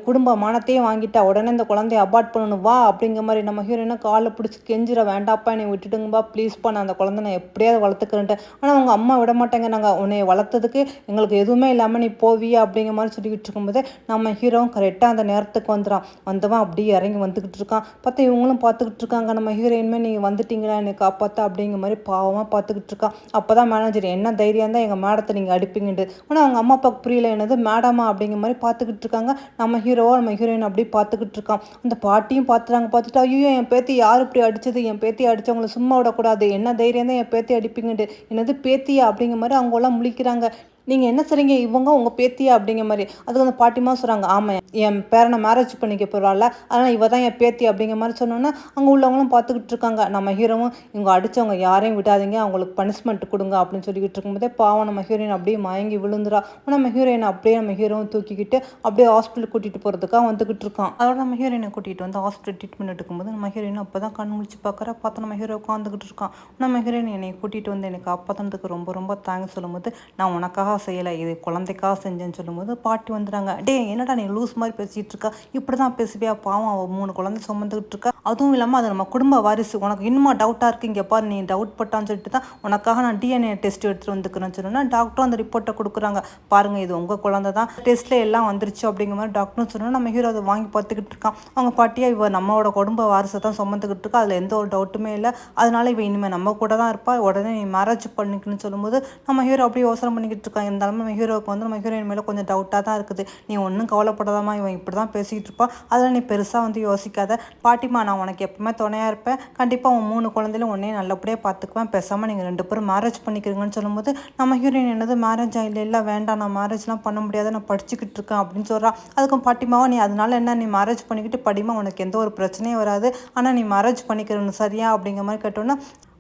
குடும்ப மானத்தையே வாங்கிட்டா. உடனே இந்த குழந்தைய அபார்ட் பண்ணணும் வா அப்படிங்கிற மாரி. நம்ம ஹீரோயின கால்ல பிடிச்சு கெஞ்சுறா, "வேண்டாப்பா என்னைய விட்டுடுங்கப்பா ப்ளீஸ்ப்பா, நான் அந்த குழந்தை நான் எப்படியாவது வளர்த்துக்கிறேன்ட்டு." ஆனா அவங்க அம்மா விட மாட்டேங்கிறாங்க. "உன்னைய வளர்த்ததுக்கு எங்களுக்கு எதுவுமே இல்லாம நீ போவியா?" அப்படிங்கிற மாரி சொல்லிக்கிட்டு இருக்கும்போது, நம்ம ஹீரோவும் கரெக்ட்டா அந்த நேரத்துக்கு வந்துறான். வந்தவன் அப்படியே இறங்கி வந்துகிட்டு இருக்கான். பார்த்தா இவங்களும் பார்த்துக்கிட்டு இருக்காங்க. நம்ம ஹீரோயினுமே, "நீங்க வந்துட்டீங்களா என்னை காப்பாத்த?" அப்படிங்கிற மாரி பாவமா பார்த்துக்கிட்டு இருக்கா. அப்பதான் மேனேஜர், "என்ன தைரியம் இருந்தா எங்க மேடத்த நீங்க அடிப்பீங்கன்ட்டு." ஆனா அவங்க அம்மா அப்பாவுக்கு புரியல. என்னது மேடமா அப்படிங்கிற மாரி பார்த்துக்கிட்டு இருக்காங்க. நம்ம ஹீரோவ நம்ம ஹீரோயின் அப்படியே பார்த்துக்கிட்டு இருக்கான். அந்த பாட்டியும் பார்த்துட்டாங்க. பார்த்துட்டு, "ஐயய்யோ! என் பேத்தி யார் இப்படி அடிச்சது? என் பேத்திய அடிச்சவங்கள சும்மா விடக்கூடாது. என்ன தைரியம் தான் என் பேத்திய அடிப்பீங்கன்ட்டு." "என்னது பேத்தியா?" அப்படிங்கிற மாரி அவங்கலாம் முழிக்கிறாங்க. "நீங்க என்ன சொல்றீங்க? இவங்க உங்க பேத்தியா?" அப்படிங்கிற மாரி. அதுக்கு அந்த பாட்டிம்மா சொல்றாங்க, "ஆமா என் பேரன மேரேஜ் பண்ணிக்க போறாள்ல, அதனால இவ தான் என் பேத்தி" அப்படிங்கிற மாரி சொன்னோனே, அங்க உள்ளவங்களும் பார்த்துக்கிட்டு இருக்காங்க. நம்ம ஹீரோவும், "இவங்க அடிச்சவங்க யாரையும் விடாதீங்க, அவங்களுக்கு பனிஷ்மென்ட் குடுங்க" அப்படின்னு சொல்லிக்கிட்டு இருக்கும்போதே, பாவம் நம்ம ஹீரோயின் அப்படியே மயங்கி விழுந்துறா. நம்ம ஹீரோயின் அப்படியே நம்ம ஹீரோவும் தூக்கிக்கிட்டு அப்படியே ஹாஸ்பிட்டல் கூட்டிட்டு போறதுக்காக வந்துகிட்டு இருக்கான். அதோட நம்ம ஹீரோயினை கூட்டிட்டு வந்து ஹாஸ்பிட்டல் ட்ரீட்மெண்ட் எடுக்கும்போது நம்ம ஹீரோயின் அப்பதான் கண் முழிச்சு பார்க்கறா. பார்த்தா நம்ம ஹீரோ உட்காந்துக்கிட்டு இருக்கான். நம்ம ஹீரோயின், "என்னை கூட்டிட்டு வந்து என்னை காப்பாத்துனதுக்கு ரொம்ப ரொம்ப தேங்க்ஸ்" சொல்லும்போது, "நான் உனக்காக செய்யலை, இது குழந்தைக்காக செஞ்சேன்னு" சொல்லும்போது பாட்டி வந்துடுறாங்க. "டேய் என்னடா நீ லூஸ் மாதிரி பேசிட்டு இருக்கா? இப்படிதான் பேசுவியா? பாவம் அவ 3 குழந்தை சுமந்துகிட்டு இருக்கா. அதுவும் இல்லாம அது நம்ம குடும்ப வாரிசு. உனக்கு இன்னுமா டவுட்டா இருக்கு? இங்க பாரு, நீ டவுட் பட்டான்னு சொல்லிட்டு தான் உனக்காக நான் டிஎன்ஏ டெஸ்ட் எடுத்துட்டு வந்துக்கிறேன்னு" சொன்னோன்னா, டாக்டரும் அந்த ரிப்போர்ட்டை கொடுக்குறாங்க. "பாருங்க இது உங்க குழந்தை தான், டெஸ்ட்ல எல்லாம் வந்துருச்சு" அப்படிங்கிற மாதிரி டாக்டரும் சொன்னா, நம்ம ஹீரோ அதை வாங்கி பார்த்துக்கிட்டு இருக்கான். அவங்க பாட்டியா, "இவ நம்மளோட குடும்ப வாரிசை தான் சுமந்துக்கிட்டு இருக்கா, அதுல எந்த ஒரு டவுட்டுமே இல்லை. அதனால இவ இனிமே நம்ம கூட தான் இருப்பா. உடனே நீ மேரேஜ் பண்ணிக்கணும்னு" சொல்லும்போது நம்ம ஹீரோ அப்படியே யோசனை பண்ணிக்கிட்டு இருக்கான். இருந்தாலும் நம்ம ஹீரோவுக்கு வந்து நம்ம ஹீரோயின் மேலே கொஞ்சம் டவுட்டாக தான் இருக்குது. "நீ ஒன்றும் கவலைப்படாதம்மா, இவன் இப்படி தான் பேசிக்கிட்டு இருப்பான், அதெல்லாம் நீ பெருசாக வந்து யோசிக்காத. பாட்டிம்மா நான் உனக்கு எப்பவுமே துணையாக இருப்பேன். கண்டிப்பாக உன் 3 குழந்தையிலும் உன்னையும் நல்லபடியாக பார்த்துக்குவேன். பேசாமல் நீங்கள் 2 பேரும் மேரேஜ் பண்ணிக்கிறீங்கன்னு" சொல்லும்போது நம்ம ஹீரோயின், "என்னது மேரேஜா? இல்லை இல்லை வேண்டாம், நான் மேரேஜ்லாம் பண்ண முடியாது, நான் படிச்சுக்கிட்டு இருக்கேன்" அப்படின்னு சொல்கிறா. அதுக்கும் பாட்டிமாவா, "நீ அதனால என்ன, நீ மேரேஜ் பண்ணிக்கிட்டு படிமா, உனக்கு எந்த ஒரு பிரச்சனையும் வராது. ஆனால் நீ மேரேஜ் பண்ணிக்கிறன்னு சரியா?" அப்படிங்கிற மாதிரி கேட்டோன்னா,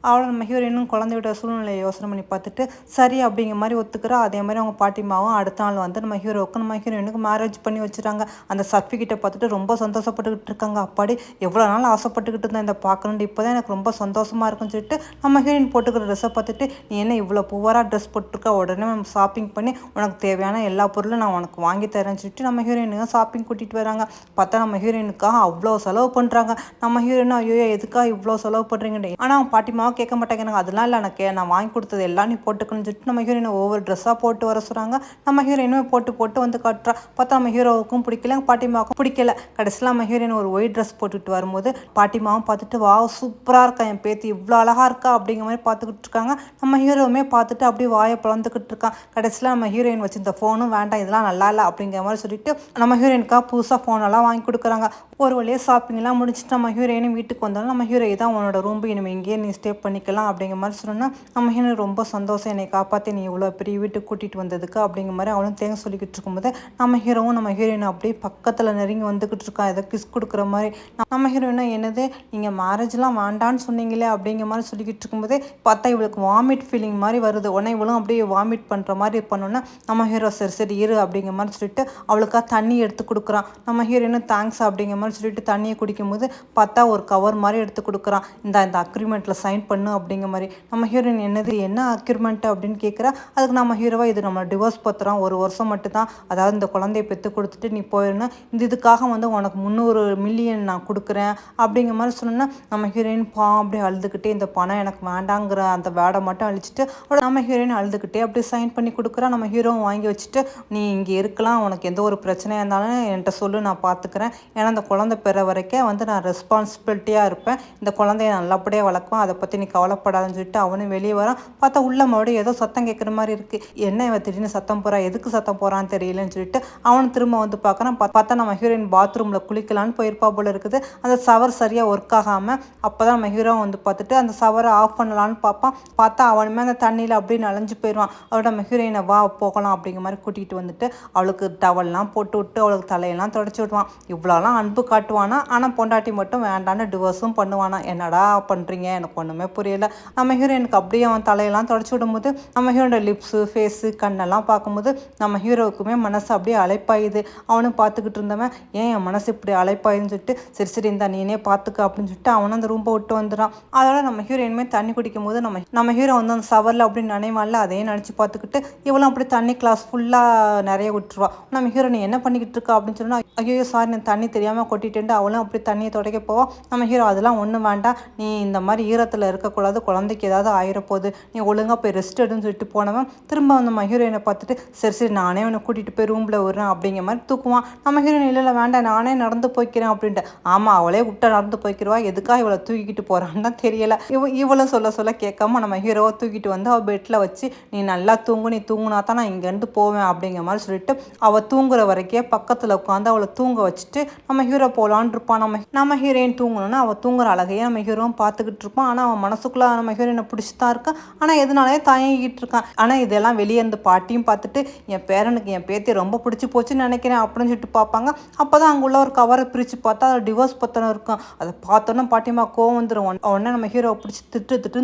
அவளை நம்ம ஹீரோயினும் குழந்தையோட சூழ்நிலையை யோசனை பண்ணி பார்த்துட்டு சரி அப்படிங்கிற மாதிரி ஒத்துக்கிறா. அதே மாதிரி அவங்க பாட்டிமாவும் அடுத்த நாள் வந்து நம்ம ஹீரோவுக்கு நம்ம ஹீரோயினுக்கு மேரேஜ் பண்ணி வச்சுட்டாங்க. அந்த சர்டிஃபிகேட்டை பார்த்துட்டு ரொம்ப சந்தோஷப்பட்டுக்கிட்டு இருக்காங்க. அப்பாடி எவ்வளோ நாள் ஆசைப்பட்டுக்கிட்டு இருந்தேன் இந்த பார்க்கணுன்னு, இப்போ தான் எனக்கு ரொம்ப சந்தோஷமாக இருக்குன்னு சொல்லிட்டு நம்ம ஹீரோயின் போட்டுக்கிற ட்ரெஸ்ஸை பார்த்துட்டு நீ என்ன இவ்வளோ புவராக ட்ரெஸ் போட்டிருக்கா, உடனே நம்ம ஷாப்பிங் பண்ணி உனக்கு தேவையான எல்லா பொருளும் நான் உனக்கு வாங்கி தரேன்னு சொல்லிட்டு நம்ம ஹீரோயினுக்கு ஷாப்பிங் கூட்டிகிட்டு வராங்க. பார்த்தா நம்ம ஹீரோயினுக்காக அவ்வளோ செலவு பண்ணுறாங்க. நம்ம ஹீரோயின் ஐயோ எதுக்காக இவ்வளோ செலவு பண்ணுறீங்கன்னு, ஆனால் அவன் பாட்டிமாவை கேட்க மாட்டேங்கிறாங்க. அதெல்லாம் இல்லை, எனக்கு நான் வாங்கி கொடுத்தது எல்லாம் நீ போட்டுக்கணும்னு சொல்லிட்டு நம்ம ஹீரோயினை ஒவ்வொரு ட்ரெஸ்ஸாக போட்டு வர சொல்கிறாங்க. நம்ம ஹீரோயினுமே போட்டு போட்டு வந்து காட்டுறா. பார்த்தா நம்ம ஹீரோவுக்கும் பிடிக்கல, பாட்டிமாவுக்கும் பிடிக்கல. கடைசியில் நம்ம ஹீரோயின் ஒரு ஒயிட் ட்ரெஸ் போட்டுட்டு வரும்போது பாட்டிமாவும் பார்த்துட்டு வா சூப்பராக இருக்கா என் பேத்தி, இவ்வளோ அழகாக இருக்கா அப்படிங்கிற மாதிரி பார்த்துக்கிட்டு இருக்காங்க. நம்ம ஹீரோவுமே பார்த்துட்டு அப்படியே வாயை பிளந்துக்கிட்டு இருக்கான். கடைசியில் நம்ம ஹீரோயின் வச்சு இந்த ஃபோனும் வேண்டாம், இதெல்லாம் நல்லா இல்லை அப்படிங்கிற மாதிரி சொல்லிட்டு நம்ம ஹீரோயினுக்காக புதுசாக ஃபோனெல்லாம் வாங்கி கொடுக்குறாங்க. ஒரு வழியாக ஷாப்பிங்லாம் முடிச்சுட்டு நம்ம ஹீரோயினும் வீட்டுக்கு வந்தாலும் நம்ம ஹீரோ தான் உன்னோட ரூம், இனிமேல் இங்கேயே நீ ஸ்டே பண்ணிக்கலாம் அப்படிங்கிற மாதிரி சொன்னால் நம்ம ஹீரோயின் ரொம்ப சந்தோஷம், என்னை காப்பாற்றி நீ இவ்வளோ பெரிய வீட்டுக்கு கூட்டிகிட்டு வந்ததுக்கு அப்படிங்கிற மாதிரி அவளும் தேங்க சொல்லிக்கிட்டு இருக்கும்போது நம்ம ஹீரோவும் நம்ம ஹீரோயின் அப்படியே பக்கத்தில் நெருங்கி வந்துக்கிட்டு இருக்கான், ஏதோ கிஸ் கொடுக்குற மாதிரி. நம்ம ஹீரோயினா என்னது நீங்கள் மேரேஜ்லாம் வேண்டான்னு சொன்னீங்களே அப்படிங்கிற மாதிரி சொல்லிக்கிட்டு இருக்கும்போதே பார்த்தா இவளுக்கு வாமிட் ஃபீலிங் மாதிரி வருது. உடனே இவளும் அப்படியே வாமிட் பண்ணுற மாதிரி பண்ணோன்னா நம்ம ஹீரோ சரி சரி இரு அப்படிங்கிற மாதிரி சொல்லிட்டு அவளுக்காக தண்ணி எடுத்து கொடுக்குறான். நம்ம ஹீரோயினும் தேங்க்ஸ் அப்படிங்கிற மாதிரி சொல்லிட்டு தண்ணியை குடிக்கும்போது பார்த்தா ஒரு கவர் மாதிரி எடுத்து கொடுக்குறான். இந்த அக்ரிமெண்ட்டில் சைன் பண்ணு அப்படிங்கிற மாதிரி. நம்ம ஹீரோயின் என்னது என்ன அக்ரிமெண்ட் அப்படின்னு கேட்குறா. அதுக்கு நம்ம ஹீரோவா இது நம்ம டிவோர்ஸ் பத்திரம், 1 வருஷம் மட்டும்தான், அதாவது இந்த குழந்தைய பெற்று கொடுத்துட்டு நீ போயிடணும், இதுக்காக வந்து உனக்கு 300 மில்லியன் நான் கொடுக்குறேன் அப்படிங்கிற மாதிரி சொன்னோன்னா நம்ம ஹீரோயின் அப்படியே அழுதுகிட்டே இந்த பணம் எனக்கு வேண்டாங்கிற அந்த வேடை மட்டும் அழிச்சிட்டு நம்ம ஹீரோயின் அழுதுகிட்டே அப்படியே சைன் பண்ணி கொடுக்குறா. நம்ம ஹீரோவும் வாங்கி வச்சுட்டு நீ இங்கே இருக்கலாம், உனக்கு எந்த ஒரு பிரச்சனையாக இருந்தாலும் என்கிட்ட சொல்லு, நான் பார்த்துக்கிறேன், ஏன்னா அந்த குழந்தை பெற வரைக்கும் வந்து நான் ரெஸ்பான்சிபிலிட்டியாக இருப்பேன், இந்த குழந்தைய நல்லபடியாக வளர்க்குவேன், அதை பற்றி நீ கவலைப்படாதுன்னு சொல்லிட்டு அவனும் வெளியே வரான். பார்த்தா உள்ள மறுபடியும் ஏதோ சத்தம் கேட்குற மாதிரி இருக்குது. என்ன இவன் திடீர்னு சத்தம் போகிறா, எதுக்கு சத்தம் போகிறான்னு தெரியலன்னு சொல்லிட்டு அவனு திரும்ப வந்து பார்க்குறான். பார்த்தா நம்ம ஹீரோயின் பாத்ரூமில் குளிக்கலான்னு போயிருப்பா போல இருக்குது. அந்த சவர் சரியாக ஒர்க் ஆகாமல் அப்போ தான் நம்ம ஹீரோ வந்து பார்த்துட்டு அந்த சவரை ஆஃப் பண்ணலான்னு பார்ப்பான். பார்த்தா அவனுமே அந்த தண்ணியில் அப்படியே நனைஞ்சு போயிடுவான். அவளோட நம்ம ஹீரோயினை வா போகலாம் அப்படிங்கிற மாதிரி கூட்டிகிட்டு வந்துட்டு அவளுக்கு டவல்லாம் போட்டு விட்டு அவளுக்கு தலையெல்லாம் தொடச்சி விடுவான். இவ்வளோலாம் அன்பு காட்டுவானா, ஆனால் பொண்டாட்டி மட்டும் வேண்டான்னு டிவோர்ஸும் பண்ணுவானா. என்னடா பண்ணுறீங்க, எனக்கு ஒன்றுமே புரியல. நம்ம ஹீரோயினுக்கு அப்படியே அவன் தலையெல்லாம் தொடச்சி விடும்போது நம்ம ஹீரோட லிப்ஸு ஃபேஸு கண்ணெல்லாம் பார்க்கும்போது நம்ம ஹீரோவுக்குமே மனசு அப்படியே அழைப்பாயுது. அவனும் பார்த்துக்கிட்டு இருந்தவன் ஏன் என் மனசு இப்படி அழைப்பாயுதுன்னு சொல்லிட்டு சரி சரி இந்த நீனே பார்த்துக்க அப்படின்னு சொல்லிட்டு அவனும் அந்த ரூம்பை விட்டு வந்துடான். அதோட நம்ம ஹீரோயினுமே தண்ணி குடிக்கும் போது நம்ம ஹீரோ வந்து அந்த சவரில் அப்படி நினைவான்ல, அதையும் நினச்சி பார்த்துக்கிட்டு இவளும் அப்படி தண்ணி கிளாஸ் ஃபுல்லாக நிறைய விட்டுருவா. நம்ம ஹீரோ நீ என்ன பண்ணிக்கிட்டு இருக்கா அப்படின்னு சொன்னால் ஐயோ சாரி நான் தண்ணி தெரியாமல் கொட்டிட்டு அவளும் அப்படி தண்ணியை துடைக்க போவோம். நம்ம ஹீரோ அதெல்லாம் ஒன்றும் வேண்டாம், நீ இந்த மாதிரி ஈரத்தில் இருக்கக்கூடாது, குழந்தைக்கு ஏதாவது ஆயிரப்போகுது, நீ ஒழுங்காக போய் ரெஸ்ட் எடுன்னு சொல்லிட்டு போனவன் திரும்ப நம்ம ஹீரோயினை பார்த்துட்டு சரி சரி நானே அவனை கூட்டிகிட்டு போய் ரூமில் விடுறேன் அப்படிங்கிற மாதிரி தூக்குவான். நம்ம ஹீரோயின் இல்லை வேண்டாம் நானே நடந்து போய்க்கிறேன் அப்படின்ட்டு. ஆமாம் அவளே விட்டா நடந்து போய்க்கிறவா, எதுக்காக இவளை தூக்கிட்டு போகிறான்னு தான் தெரியல. இவளும் சொல்ல கேட்காம நம்ம ஹீரோவை தூக்கிட்டு வந்து அவள் பெட்டில் வச்சு நீ நல்லா தூங்கு, நீ தூங்குனா தான் நான் இங்கேருந்து போவேன் அப்படிங்கிற மாதிரி சொல்லிட்டு அவள் தூங்குற வரைக்கும் பக்கத்தில் உட்காந்து அவளை தூங்க வச்சுட்டு நம்ம ஹீரோ போகலான் இருப்பான். நம்ம ஹீரோயின் தூங்கணும்னா அவள் தூங்குற அழகையே நம்ம ஹீரோவும் பார்த்துக்கிட்டு இருப்பான். ஆனால் அவன் மனசுக்குள்ளே நம்ம ஹீரோயினை பிடிச்சி தான் இருக்கான், ஆனால் எதனாலே தயங்கிட்டு இருக்கான். ஆனால் இதெல்லாம் வெளியே இருந்து பாட்டியும் பார்த்துட்டு என் பேரனுக்கு என் பேத்தி ரொம்ப பிடிச்சி போச்சுன்னு நினைக்கிறேன் அப்படின்னு சொல்லிட்டு பார்ப்பாங்க. அப்போ தான் அங்கே உள்ள ஒரு கவரை பிரித்து பார்த்தா அது டிவோர்ஸ் பத்திரம் இருக்கும். அதை பார்த்தோன்னா பாட்டிமா கோவம் வந்துடும். உடனே நம்ம ஹீரோவை பிடிச்சி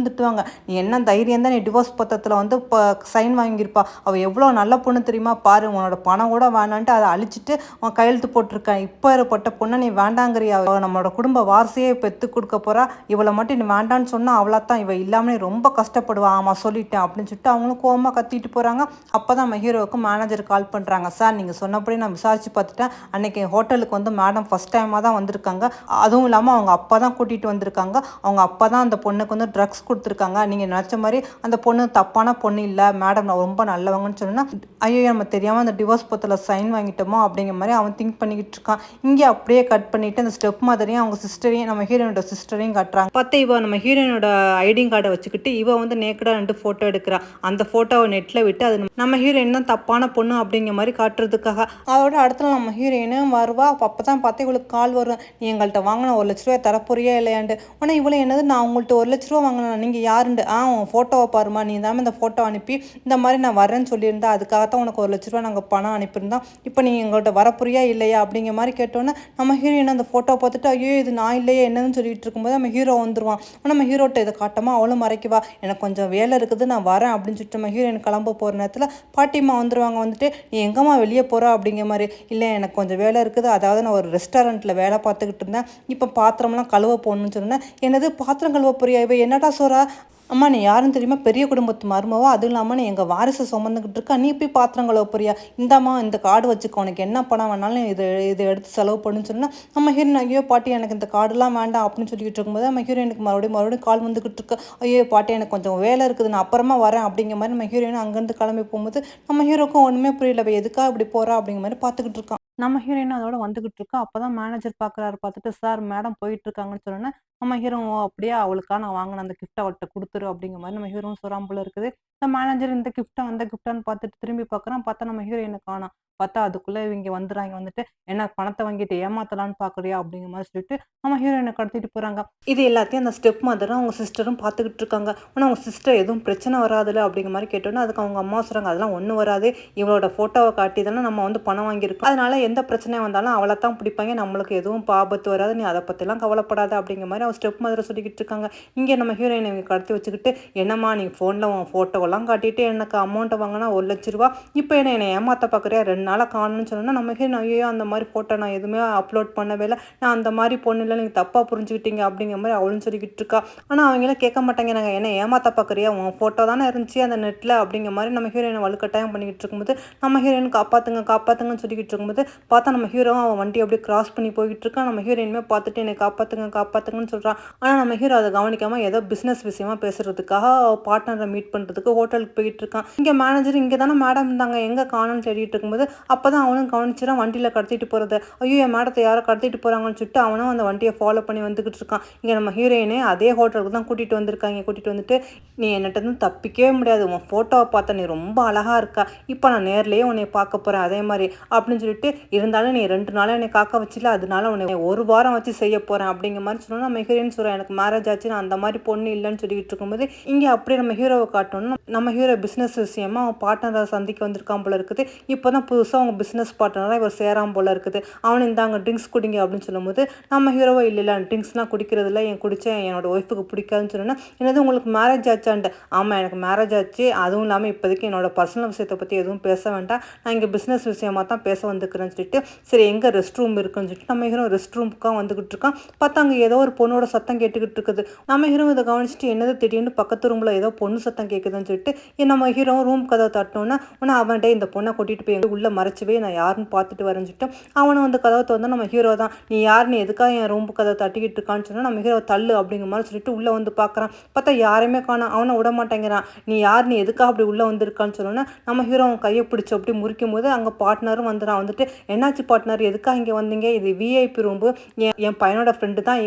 திட்டுவாங்க. நீ என்ன தைரியம் தான் நீ டிவோர்ஸ் பத்திரத்தில் வந்து இப்போ சைன் வாங்கியிருப்பா, அவள் எவ்வளோ நல்ல பொண்ணு தெரியுமா, பாரு உன்னோட பணம் கூட வேணான்ட்டு அதை அழிச்சிட்டு அவன் கையெழுத்து போட்டிருக்கேன், இப்போ ஏற்பட்ட பொண்ணை நீ வேண்டாங்கிறியா, நம்மளோட குடும்ப வாரிசையே பெற்று கொடுக்க போகிறா, இவளை மட்டும் நீ வேண்டான்னு சொன்னால் அவளா தான் இவள் இல்லாமல் ரொம்ப கஷ்டப்படுவா, ஆமாம் சொல்லிட்டேன் அப்படின்னு சொல்லிட்டு அவங்களும் கோவமாக கத்திட்டு போகிறாங்க. அப்போ தான் நம்ம ஹீரோவுக்கு மேனேஜர் கால் பண்ணுறாங்க. சார் நீங்கள் சொன்னபடி நான் விசாரித்து பார்த்துட்டேன், அன்றைக்கி ஹோட்டலுக்கு வந்து மேடம் ஃபஸ்ட் டைமாக தான் வந்திருக்காங்க, அதுவும் இல்லாமல் அவங்க அப்பா தான் கூட்டிகிட்டு வந்திருக்காங்க, அவங்க அப்பா தான் அந்த பொண்ணுக்கு வந்து ட்ரக்ஸ் கொடுத்துருக்காங்க, நீங்கள் நினச்ச மாதிரி அந்த பொண்ணு தப்பான பொண்ணு இல்லை மேடம், நான் ரொம்ப நல்லவங்கன்னு சொன்னால் ஐயோ நம்ம தெரியாமல் அந்த டிவோர்ஸ் பத்தில் சைன் வாங்கிட்டோமோ அப்படிங்கிற மாதிரி அவன் திங்க் பண்ணிக்கிட்டு இருக்கான். இங்கே அப்படியே கட் பண்ணிவிட்டு அந்த ஸ்டெப் மாதிரியும் அவங்க சிஸ்டரையும் நம்ம ஹீரோனோட சிஸ்டரையும் காட்டுறாங்க. பார்த்து இவன் நம்ம ஹீரோனோட ஐடிங் கார்டை வச்சுக்கிட்டு இவன் வந்து நேக்கடாக 2 ஃபோட்டோ எடுக்கிறான். அந்த ஃபோட்டோவை நெட்டில் விட்டு அது நம்ம ஹீரோயின் தான் தப்பான பொண்ணு அப்படிங்கிற மாதிரி காட்டுறதுக்காக. அதோட அடுத்த நம்ம ஹீரோயினும் வருவா. அப்போ தான் பார்த்து இவளுக்கு கால் வரும், நீ எங்கள்கிட்ட வாங்கின 1 லட்ச ரூபாய் தரப்போறியா இல்லையாண்டு. ஆனால் இவ்வளோ என்னது நான் உங்கள்கிட்ட 1 லட்ச ரூபா வாங்கினேன், நீங்கள் யாருண்டு, உன் ஃபோட்டோவை பாருமா, நீ தான் இந்த ஃபோட்டோ அனுப்பி இந்த மாதிரி நான் வரேன்னு சொல்லியிருந்தா அதுக்காகத்தான் உனக்கு 1 லட்ச ரூபா நாங்கள் பணம் அனுப்பியிருந்தோம், இப்போ நீ எங்கள்கிட்ட வரப்போறியா இல்லையா அப்படிங்கிற மாதிரி கேட்டோன்னே நம்ம ஹீரோயின் அந்த ஃபோட்டோ பார்த்துட்டு ஐயோ இது நான் இல்லையே என்னன்னு சொல்லிட்டு இருக்கும்போது நம்ம ஹீரோ வந்துடுவான். நம்ம ஹீரோ ஹீரோட்ட இதை காட்டமா அவளும் மறைக்குவா. எனக்கு கொஞ்சம் வேலை இருக்குது நான் வரேன் அப்படின்னு சொல்லிட்டு நம்ம ஹீரோயின் கிளம்ப போகிற நேரத்தில் பாட்டிம்மா வந்துருவாங்க. வந்துட்டு நீ எங்கம்மா வெளியே போகிறா அப்படிங்கிற மாதிரி. இல்லை எனக்கு கொஞ்சம் வேலை இருக்குது, அதாவது நான் ஒரு ரெஸ்டாரண்ட்டில் வேலை பார்த்துக்கிட்டு இருந்தேன், இப்போ பாத்திரம்லாம் கழுவ போகணுன்னு சொன்னேன். என்னது பாத்திரம் கழுவ போறியா, இவ என்னடா சொல்கிறா, அம்மா நீ யாருன்னு தெரியுமா, பெரிய குடும்பத்து மருமவா, அதுவும் இல்லாமல் நீ எங்கள் வாரிசை சுமந்துக்கிட்டு இருக்கா, நீ போய் பாத்திரம் கழுவ போறியா, இந்தாம்மா இந்த கார்டு வச்சுக்கோ, உனக்கு என்ன பணம் வேணாலும் இதை எடுத்து செலவு பண்ணுன்னு சொன்னால் நம்ம ஹீரோயின் ஐயோ பாட்டி எனக்கு இந்த கார்டுலாம் வேண்டாம் அப்படின்னு சொல்லிட்டு இருக்கும்போது நம்ம ஹீரோயினுக்கு மறுபடியும் கால் வந்துக்கிட்டு இருக்கு. ஐயோ பாட்டி எனக்கு கொஞ்சம் வேலை இருக்குது நான் அப்புறமா வரேன் அப்படிங்கிற மாதிரி நம்ம ஹீரோயின் அங்கேருந்து கிளம்பி போகும்போது நம்ம ஹீரோக்கும் ஒன்றுமே புரியல, எதுக்காக இப்படி போகிறா அப்படிங்கிற மாதிரி பார்த்துக்கிட்டு இருக்கான். நம்ம ஹீரோயின் அதோட வந்துகிட்டு இருக்கா. அப்பதான் மேனேஜர் பார்க்குறாரு. பார்த்துட்டு சார் மேடம் போயிட்டு இருக்காங்கன்னு சொன்னோன்னே நம்ம ஹீரோ அப்படியே அவளுக்காக நான் வாங்கின அந்த கிஃப்ட் அவள்கிட்ட கொடுத்துரு அப்படிங்கிற மாதிரி நம்ம ஹீரோவும் சொல்றான் போல இருக்குது. இந்த மேனேஜர் இந்த கிஃப்ட்டை அந்த கிஃப்டான்னு பார்த்துட்டு திரும்பி பார்க்குறான். பார்த்தா நம்ம ஹீரோயினை காணோம். பார்த்தா அதுக்குள்ளே இவங்க வந்துடுறாங்க. வந்துட்டு என்ன பணத்தை வாங்கிட்டு ஏமாத்தலான்னு பார்க்குறியா அப்படிங்கிற மாதிரி சொல்லிட்டு நம்ம ஹீரோயினை கடத்திட்டு போகிறாங்க. இது எல்லாத்தையும் அந்த ஸ்டெப் மதரும் அவங்க சிஸ்டரும் பார்த்துக்கிட்டு இருக்காங்க. ஆனால் அவங்க சிஸ்டர் எதுவும் பிரச்சனை வராதுல்ல அப்படிங்கிற மாதிரி கேட்டோன்னா அதுக்கு அவங்க அம்மா சொல்கிறாங்க அதெல்லாம் ஒன்றும் வராது, இவளோட ஃபோட்டோவை காட்டி தானே நம்ம வந்து பணம் வாங்கியிருக்கோம், அதனால எந்த பிரச்சனையும் வந்தாலும் அவளை தான் பிடிப்பாங்க, நம்மளுக்கு எதுவும் ஆபத்து வராது, நீ அதை பற்றிலாம் கவலைப்படாத அப்படிங்கிற மாதிரி அவள் ஸ்டெப் மதரை சொல்லிக்கிட்டு இருக்காங்க. இங்கே நம்ம ஹீரோயினை இவங்க கடத்தி வச்சுக்கிட்டு என்னம்மா நீ ஃபோனில் உன் ஃபோட்டோவெல்லாம் காட்டிட்டு எனக்கு அமௌண்ட்டை வாங்கினா 1,00,000 இப்போ என்னை ஏமாற்ற பார்க்குறியா, 2 நாளாக காணுன்னு சொன்னோன்னா நம்ம ஹீரோயின் ஐயோ அந்த மாதிரி ஃபோட்டோ நான் எதுவுமே அப்லோட் பண்ணவே இல்லை, நான் அந்த மாதிரி பொண்ணு இல்லை, நீங்கள் தப்பாக புரிஞ்சுக்கிட்டீங்க அப்படிங்கிற மாதிரி அவளும் சொல்லிக்கிட்டு இருக்கா. ஆனால் அவங்களாம் கேட்க மாட்டாங்க, நாங்கள் என்ன ஏமாற்ற பார்க்குறியா, உன் ஃபோட்டோ தானே இருந்துச்சு அந்த நெட்டில் அப்படிங்கிற மாதிரி நம்ம ஹீரோயினை வலுக்கட்டாயம் பண்ணிக்கிட்டு இருக்கும்போது நம்ம ஹீரோயின் காப்பாற்றுங்கன்னு சொல்லிக்கிட்டு இருக்கும்போது பார்த்தா நம்ம ஹீரோ அவன் வண்டி அப்படியே கிராஸ் பண்ணி போய்கிட்டு இருக்கான். நம்ம ஹீரோயினுமே பார்த்துட்டு என்னை காப்பாற்றுங்கன்னு சொல்கிறான். ஆனால் நம்ம ஹீரோ அதை கவனிக்காமல் ஏதோ பிஸ்னஸ் விஷயமா பேசுறதுக்காக பார்ட்னரை மீட் பண்ணுறதுக்கு ஹோட்டலுக்கு போயிட்டு இருக்கான். இங்கே மேனேஜர் இங்கே தானே மேடம் இருந்தாங்க எங்கே காணும்னு தேடிட்டு இருக்கும்போது அப்போ தான் அவனும் கவனிச்சிடான் வண்டியில் கடத்திட்டு போகிறது. ஐயோ என் மேடத்தை யாரோ கடத்திட்டு போகிறாங்கன்னு சொல்லிட்டு அவனும் அந்த வண்டியை ஃபாலோ பண்ணி வந்துக்கிட்டு இருக்கான். இங்கே நம்ம ஹீரோயினே அதே ஹோட்டலுக்கு தான் கூட்டிகிட்டு வந்திருக்காங்க. கூட்டிகிட்டு வந்துட்டு நீ என்னட்டு தப்பிக்கவே முடியாது, உன் ஃபோட்டோவை பார்த்தா நீ ரொம்ப அழகாக இருக்கா, இப்போ நான் நேர்லேயே உன்னை பார்க்க போகிறேன் அதே மாதிரி அப்படின்னு சொல்லிட்டு, இருந்தாலும் நீ 2 நாளாக என்னை காக்க வச்சில, அதனால உன்னை 1 வாரம் வச்சு செய்ய போகிறேன் அப்படிங்கிற மாதிரி சொன்னோன்னா நம்ம ஹீரோயின் சொல்கிறேன் எனக்கு மேரேஜ் ஆச்சு நான் அந்த மாதிரி பொண்ணு இல்லைன்னு சொல்லிட்டு இருக்கும்போது இங்கே அப்படியே நம்ம ஹீரோவை காட்டணும். நம்ம ஹீரோ பிஸ்னஸ் விஷயமா அவன் பார்ட்னரை சந்திக்க வந்திருக்கான் போல இருக்குது. இப்போ தான் புதுசாக அவங்க பிஸ்னஸ் பார்ட்னராக இவர் சேராம் போல இருக்குது. அவனு இந்தாங்க ட்ரிங்க்ஸ் குடிங்க அப்படின்னு சொல்லும்போது நம்ம ஹீரோவை இல்லை ட்ரிங்க்ஸ்லாம் குடிக்கிறதில்ல, குடித்தேன் என்னோட ஒய்ஃபுக்கு பிடிக்காதுன்னு சொன்னோன்னா என்னது உங்களுக்கு மேரேஜ் ஆச்சான்ட்டு. ஆமாம் எனக்கு மேரேஜ் ஆச்சு, அதுவும் இல்லாமல் இப்போதைக்கு என்னோட பர்சனல் விஷயத்தை பற்றி எதுவும் பேச வேண்டாம், நான் இங்கே பிஸ்னஸ் விஷயமாக தான் பேச வந்துக்கிறேன்னு சொல்லிட்டு சரி எங்கே ரெஸ்ட் ரூம் இருக்குன்னு சொல்லிட்டு நம்ம ஹீரோ ரெஸ்ட் ரூமுக்காக வந்துக்கிட்டு இருக்கான். பார்த்தா அங்கே ஏதோ ஒரு பொண்ணோட சத்தம் கேட்டுக்கிட்டு இருக்குது. நம்ம ஹீரோ இதை கவனிச்சுட்டு என்னது திடீர்னு பக்கத்து ரூமில் ஏதோ பொண்ணு சத்தம் கேட்குதுன்னு சொல்லிட்டு நம்ம ஹீரோ ரூம் கதவை தட்டினோன்னா உடனே அவன்கிட்ட இந்த பொண்ணை கூட்டிகிட்டு போய் உள்ளே மறைச்சவே நான் யாருன்னு பார்த்துட்டு வரேன்னு சொல்லிட்டு அவனை வந்து கதவை திறந்தா நம்ம ஹீரோ தான். நீ யார், நீ எதுக்காக என் ரூம் கதவை தட்டிக்கிட்டு இருக்கான்னு சொன்னால் நம்ம ஹீரோ தள்ளு அப்படிங்கிற மாதிரி சொல்லிட்டு உள்ளே வந்து பார்க்குறான். பார்த்தா யாரையுமே காணோம். அவனை விட மாட்டேங்கிறான். நீ யார், நீ எதுக்காக அப்படி உள்ளே வந்திருக்கான்னு சொன்னோன்னா நம்ம ஹீரோ அவன் கையை பிடிச்சி அப்படி முறிக்கும் போது அங்கே பார்ட்னரும் வந்துடான். வந்துட்டு என்னாச்சு பார்ட்னர், எதுக்காக இங்கே வந்தீங்க, இது விஐபி ரூம்பு, என் பையனோட ஃப்ரெண்டு தான்